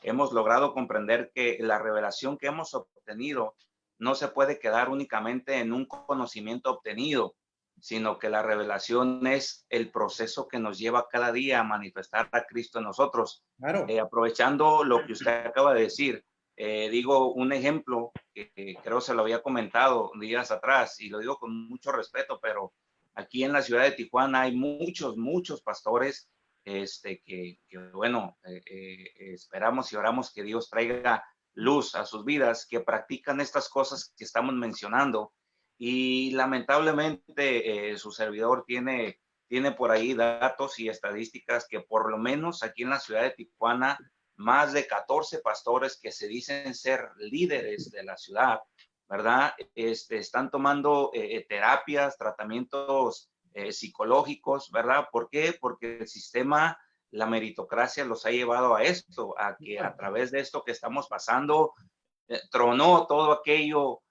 hemos logrado comprender que la revelación que hemos obtenido no se puede quedar únicamente en un conocimiento obtenido, sino que la revelación es el proceso que nos lleva cada día a manifestar a Cristo en nosotros.
Claro.
Aprovechando lo que usted acaba de decir, digo un ejemplo que creo se lo había comentado días atrás, y lo digo con mucho respeto, pero aquí en la ciudad de Tijuana hay muchos pastores que bueno, esperamos y oramos que Dios traiga luz a sus vidas, que practican estas cosas que estamos mencionando, y lamentablemente su servidor tiene por ahí datos y estadísticas que por lo menos aquí en la ciudad de Tijuana, más de 14 pastores que se dicen ser líderes de la ciudad, ¿verdad? Están tomando terapias, tratamientos psicológicos, ¿verdad? ¿Por qué? Porque el sistema, la meritocracia los ha llevado a esto, a que a través de esto que estamos pasando, tronó todo aquello,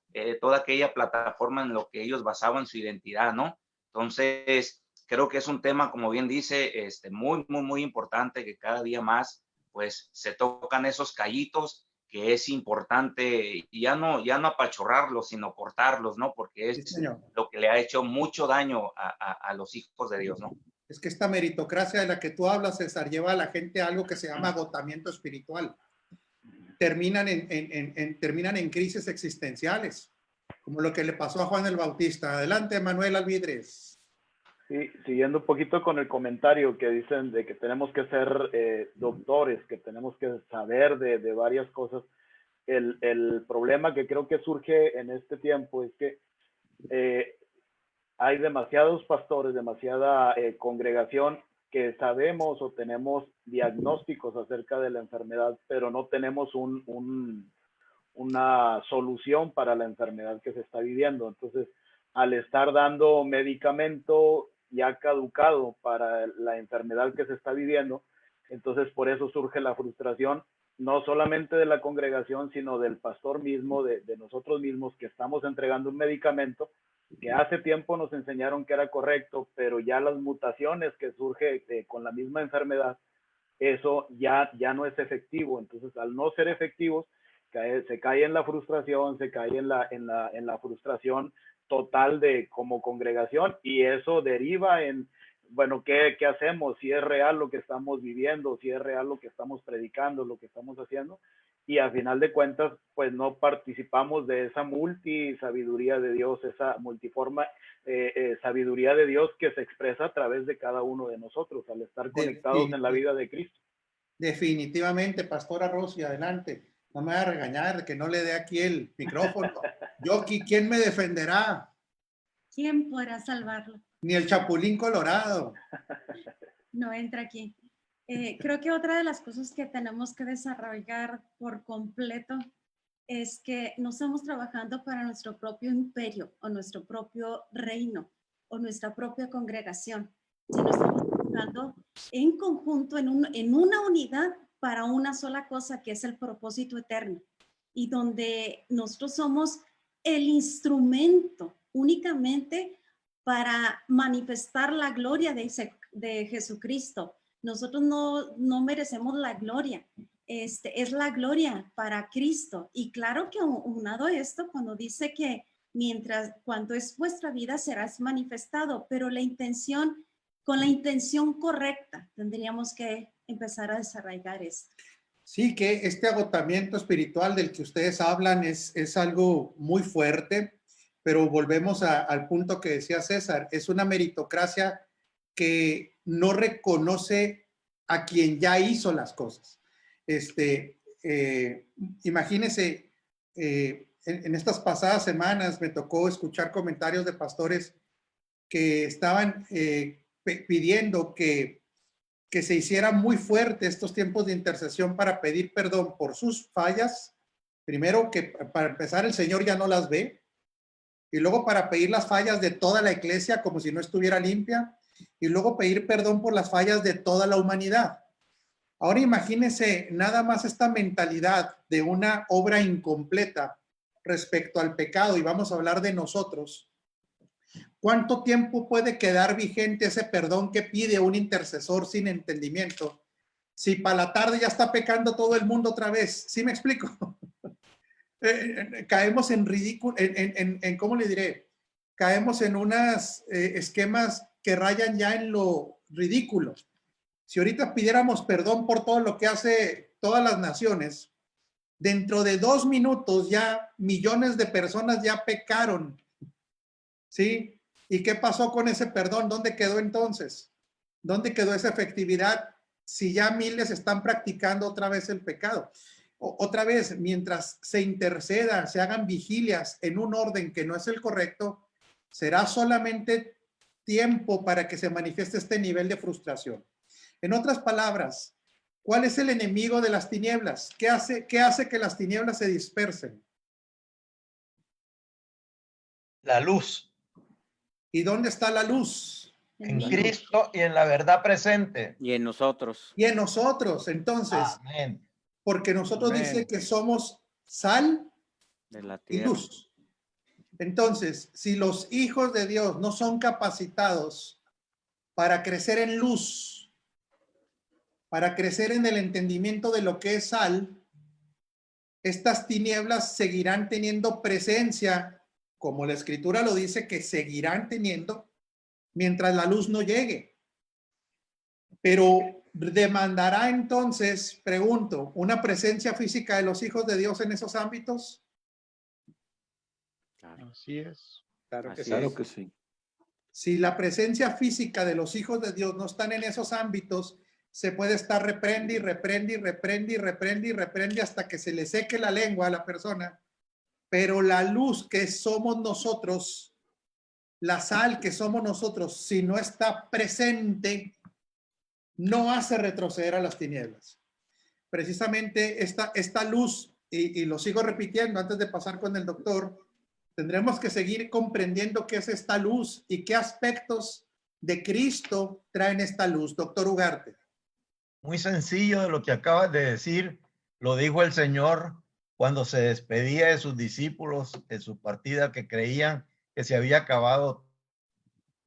toda aquella plataforma en lo que ellos basaban su identidad, ¿no? Entonces, creo que es un tema, como bien dice, muy importante, que cada día más, pues, se tocan esos callitos, que es importante ya no apachurrarlos, sino cortarlos, ¿no? Porque es
Sí,
lo que le ha hecho mucho daño a los hijos de Dios, ¿no?
Es que esta meritocracia de la que tú hablas, César, lleva a la gente a algo que se llama agotamiento espiritual. Terminan en crisis existenciales, como lo que le pasó a Juan el Bautista. Adelante, Manuel Alvidres.
Sí, siguiendo un poquito con el comentario que dicen de que tenemos que ser doctores, que tenemos que saber de varias cosas. El problema que creo que surge en este tiempo es que hay demasiados pastores, demasiada congregación que sabemos o tenemos diagnósticos acerca de la enfermedad, pero no tenemos una solución para la enfermedad que se está viviendo. Entonces, al estar dando medicamento ya caducado para la enfermedad que se está viviendo, entonces por eso surge la frustración, no solamente de la congregación, sino del pastor mismo, de nosotros mismos, que estamos entregando un medicamento que hace tiempo nos enseñaron que era correcto, pero ya las mutaciones que surge con la misma enfermedad, eso ya no es efectivo. Entonces, al no ser efectivos, se cae en la frustración, se cae en la frustración total de como congregación, y eso deriva en, bueno, ¿qué hacemos? Si es real lo que estamos viviendo, si es real lo que estamos predicando, lo que estamos haciendo, y al final de cuentas, pues no participamos de esa multisabiduría de Dios, esa multiforme sabiduría de Dios que se expresa a través de cada uno de nosotros al estar conectados en la vida de Cristo.
Definitivamente, Pastora Rosy, adelante. No me va a regañar que no le dé aquí el micrófono. Yo aquí, ¿quién me defenderá?
¿Quién podrá salvarlo?
Ni el Chapulín Colorado.
No entra aquí. Creo que otra de las cosas que tenemos que desarrollar por completo es que no estamos trabajando para nuestro propio imperio o nuestro propio reino o nuestra propia congregación, sino estamos trabajando en conjunto, en una unidad para una sola cosa, que es el propósito eterno, y donde nosotros somos el instrumento únicamente para manifestar la gloria de Jesucristo. Nosotros no merecemos la gloria, es la gloria para Cristo. Y claro que unado a esto, cuando dice que cuando es vuestra vida serás manifestado, pero con la intención correcta, tendríamos que empezar a desarrollar esto.
Sí, que este agotamiento espiritual del que ustedes hablan es algo muy fuerte, pero volvemos al punto que decía César, es una meritocracia que no reconoce a quien ya hizo las cosas. Imagínense, en estas pasadas semanas me tocó escuchar comentarios de pastores que estaban pidiendo que se hiciera muy fuerte estos tiempos de intercesión para pedir perdón por sus fallas. Primero, que para empezar el Señor ya no las ve, y luego para pedir las fallas de toda la iglesia como si no estuviera limpia, y luego pedir perdón por las fallas de toda la humanidad. Ahora imagínense nada más esta mentalidad de una obra incompleta respecto al pecado, y vamos a hablar de nosotros. ¿Cuánto tiempo puede quedar vigente ese perdón que pide un intercesor sin entendimiento? Si para la tarde ya está pecando todo el mundo otra vez. ¿Sí me explico? Caemos en ridículo, ¿cómo le diré? Caemos en unos esquemas que rayan ya en lo ridículo. Si ahorita pidiéramos perdón por todo lo que hace todas las naciones, dentro de 2 minutos ya millones de personas ya pecaron. ¿Sí? ¿Y qué pasó con ese perdón? ¿Dónde quedó entonces? ¿Dónde quedó esa efectividad si ya miles están practicando otra vez el pecado? Otra vez, mientras se interceda, se hagan vigilias en un orden que no es el correcto, será solamente tiempo para que se manifieste este nivel de frustración. En otras palabras, ¿cuál es el enemigo de las tinieblas? ¿Qué hace que las tinieblas se dispersen?
La luz.
¿Y dónde está la luz?
En Cristo y en la verdad presente.
Y en nosotros.
Y en nosotros, entonces.
Amén.
Porque nosotros
Amén.
dice que somos sal
De la
y
tierra.
luz. Entonces, si los hijos de Dios no son capacitados para crecer en luz, para crecer en el entendimiento de lo que es sal, estas tinieblas seguirán teniendo presencia, como la Escritura lo dice, que seguirán teniendo mientras la luz no llegue. Pero demandará entonces, pregunto, una presencia física de los hijos de Dios en esos ámbitos.
Claro.
Así es.
Claro que
Así
sí.
Claro que sí.
Si la presencia física de los hijos de Dios no están en esos ámbitos, se puede estar reprende y reprende y reprende y reprende y reprende hasta que se le seque la lengua a la persona. Pero la luz que somos nosotros, la sal que somos nosotros, si no está presente, no hace retroceder a las tinieblas. Precisamente esta luz, y lo sigo repitiendo antes de pasar con el doctor, tendremos que seguir comprendiendo qué es esta luz y qué aspectos de Cristo traen esta luz. Doctor Ugarte.
Muy sencillo de lo que acabas de decir, lo dijo el Señor cuando se despedía de sus discípulos en su partida, que creían que se había acabado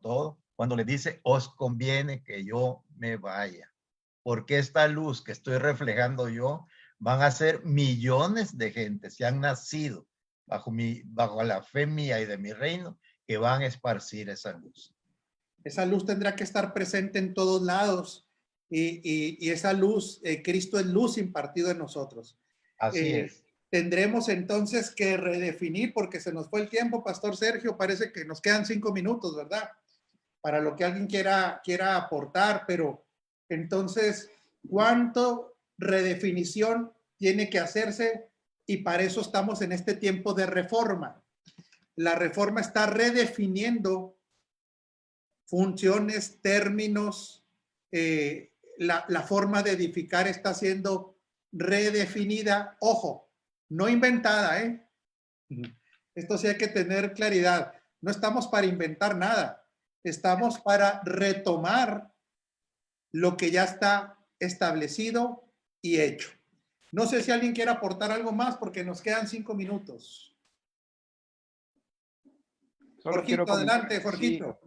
todo, cuando les dice, os conviene que yo me vaya, porque esta luz que estoy reflejando yo, van a ser millones de gente, se han nacido bajo la fe mía y de mi reino, que van a esparcir esa luz.
Esa luz tendrá que estar presente en todos lados, y esa luz, Cristo es luz impartido en nosotros.
Así es.
Tendremos entonces que redefinir, porque se nos fue el tiempo, Pastor Sergio, parece que nos quedan 5 minutos, ¿verdad? Para lo que alguien quiera aportar, pero entonces, ¿cuánto redefinición tiene que hacerse? Y para eso estamos en este tiempo de reforma. La reforma está redefiniendo funciones, términos, la forma de edificar está siendo redefinida. Ojo, no inventada, ¿eh? Esto sí hay que tener claridad. No estamos para inventar nada. Estamos para retomar lo que ya está establecido y hecho. No sé si alguien quiere aportar algo más porque nos quedan 5 minutos.
Solo
Jorgito, adelante, Jorgito.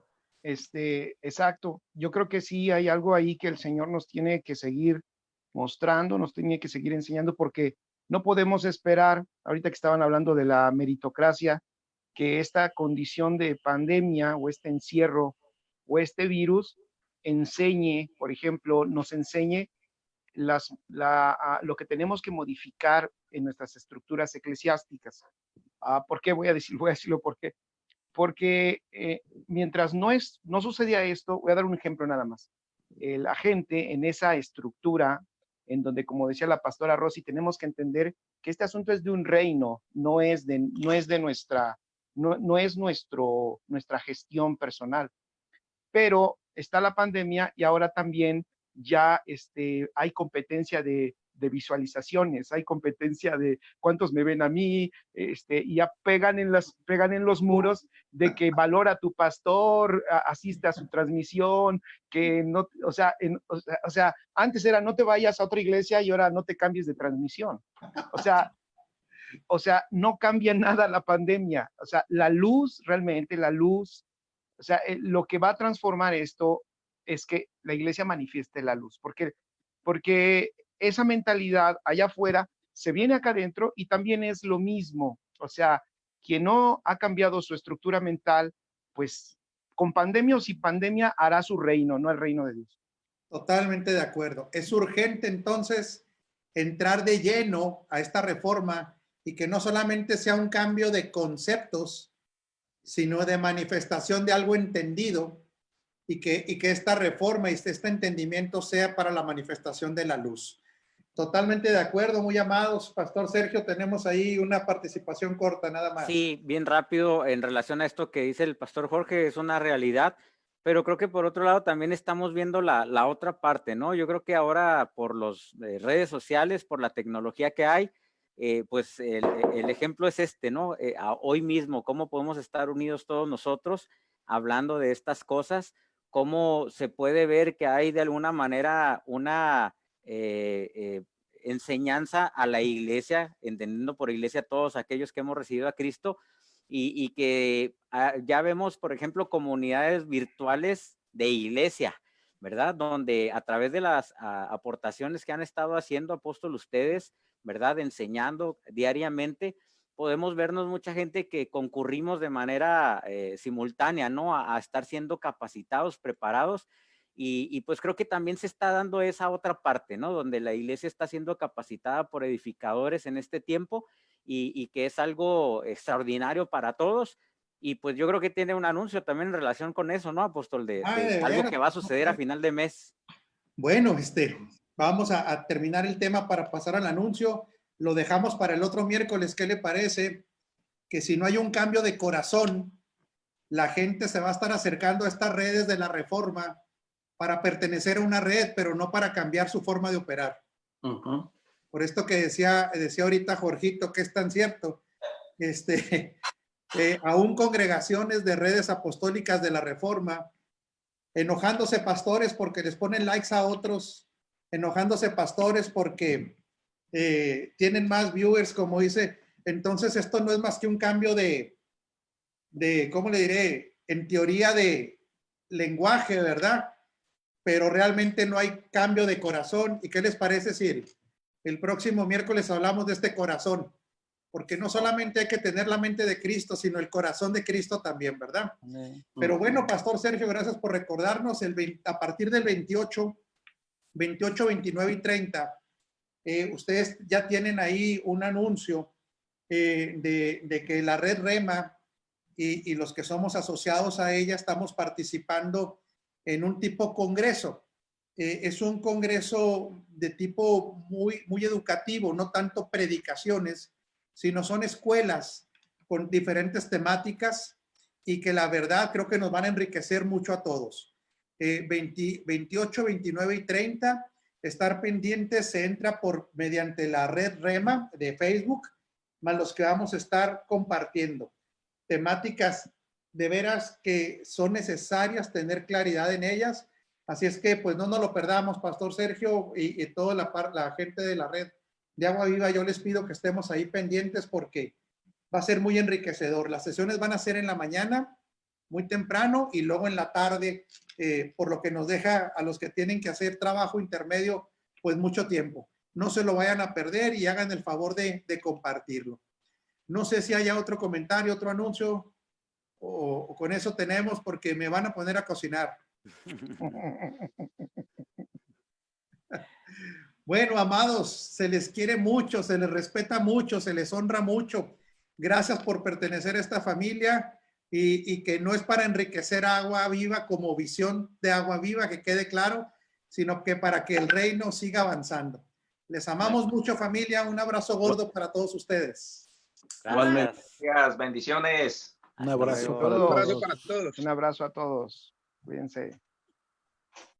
Sí, exacto. Yo creo que sí hay algo ahí que el Señor nos tiene que seguir mostrando, nos tiene que seguir enseñando, porque no podemos esperar, ahorita que estaban hablando de la meritocracia, que esta condición de pandemia o este encierro o este virus enseñe, por ejemplo, nos enseñe lo que tenemos que modificar en nuestras estructuras eclesiásticas. ¿Por qué? Voy a decirlo por qué. Porque mientras no sucedía esto, voy a dar un ejemplo nada más. La gente en esa estructura, en donde, como decía la pastora Rosy, tenemos que entender que este asunto es de un reino, no es nuestra gestión personal. Pero está la pandemia y ahora también ya hay competencia de visualizaciones, hay competencia de cuántos me ven a mí, y ya pegan en los muros de que valora a tu pastor, asiste a su transmisión, que no, o sea, antes era no te vayas a otra iglesia y ahora no te cambies de transmisión. O sea, no cambia nada la pandemia. O sea, la luz, o sea, lo que va a transformar esto es que la iglesia manifieste la luz, porque esa mentalidad allá afuera se viene acá adentro y también es lo mismo. O sea, quien no ha cambiado su estructura mental, pues con pandemia o sin pandemia hará su reino, no el reino de Dios.
Totalmente de acuerdo. Es urgente entonces entrar de lleno a esta reforma y que no solamente sea un cambio de conceptos, sino de manifestación de algo entendido, y que esta reforma y este entendimiento sea para la manifestación de la luz. Totalmente de acuerdo, muy amados. Pastor Sergio, tenemos ahí una participación corta, nada más.
Sí, bien rápido en relación a esto que dice el pastor Jorge, es una realidad, pero creo que por otro lado también estamos viendo la otra parte, ¿no? Yo creo que ahora por las redes sociales, por la tecnología que hay, pues el ejemplo es ¿no? Hoy mismo, cómo podemos estar unidos todos nosotros hablando de estas cosas, cómo se puede ver que hay de alguna manera una enseñanza a la iglesia, entendiendo por iglesia todos aquellos que hemos recibido a Cristo, y que ya vemos, por ejemplo, comunidades virtuales de iglesia, ¿verdad? Donde a través de las aportaciones que han estado haciendo, apóstol, ustedes, ¿verdad? Enseñando diariamente, podemos vernos mucha gente que concurrimos de manera simultánea, ¿no? A estar siendo capacitados, preparados, y pues creo que también se está dando esa otra parte, ¿no? Donde la iglesia está siendo capacitada por edificadores en este tiempo, y que es algo extraordinario para todos. Y pues yo creo que tiene un anuncio también en relación con eso, ¿no, apóstol? De algo que va a suceder a final de mes.
Bueno, vamos a terminar el tema para pasar al anuncio. Lo dejamos para el otro miércoles. ¿Qué le parece? Que si no hay un cambio de corazón, la gente se va a estar acercando a estas redes de la Reforma para pertenecer a una red, pero no para cambiar su forma de operar. Por esto que decía ahorita Jorgito, que es tan cierto, aún congregaciones de redes apostólicas de la Reforma, enojándose pastores porque les ponen likes a otros, enojándose pastores porque tienen más viewers, como dice. Entonces esto no es más que un cambio de ¿cómo le diré? En teoría de lenguaje, ¿verdad? Pero realmente no hay cambio de corazón. ¿Y qué les parece si el próximo miércoles hablamos de este corazón? Porque no solamente hay que tener la mente de Cristo, sino el corazón de Cristo también, ¿verdad? Pero bueno, Pastor Sergio, gracias por recordarnos. A partir del 28, 29 y 30, ustedes ya tienen ahí un anuncio de que la red Rema y los que somos asociados a ella estamos participando en un tipo congreso. Es un congreso de tipo muy educativo, no tanto predicaciones, sino son escuelas con diferentes temáticas y que la verdad creo que nos van a enriquecer mucho a todos. 28, 29 y 30, estar pendientes, se entra mediante la red Rema de Facebook, más los que vamos a estar compartiendo. Temáticas de veras que son necesarias tener claridad en ellas. Así es que pues no nos lo perdamos, Pastor Sergio y toda la gente de la red de Agua Viva. Yo les pido que estemos ahí pendientes porque va a ser muy enriquecedor. Las sesiones van a ser en la mañana, muy temprano, y luego en la tarde, por lo que nos deja a los que tienen que hacer trabajo intermedio, pues mucho tiempo. No se lo vayan a perder y hagan el favor de compartirlo. No sé si haya otro comentario, otro anuncio, o con eso tenemos, porque me van a poner a cocinar. Bueno, amados, se les quiere mucho, se les respeta mucho, se les honra mucho. Gracias por pertenecer a esta familia y que no es para enriquecer a Agua Viva como visión de Agua Viva, que quede claro, sino que para que el reino siga avanzando. Les amamos mucho, familia. Un abrazo gordo para todos ustedes.
Gracias, bendiciones.
Un abrazo
para
todos.
todos. Un abrazo a todos. Cuídense.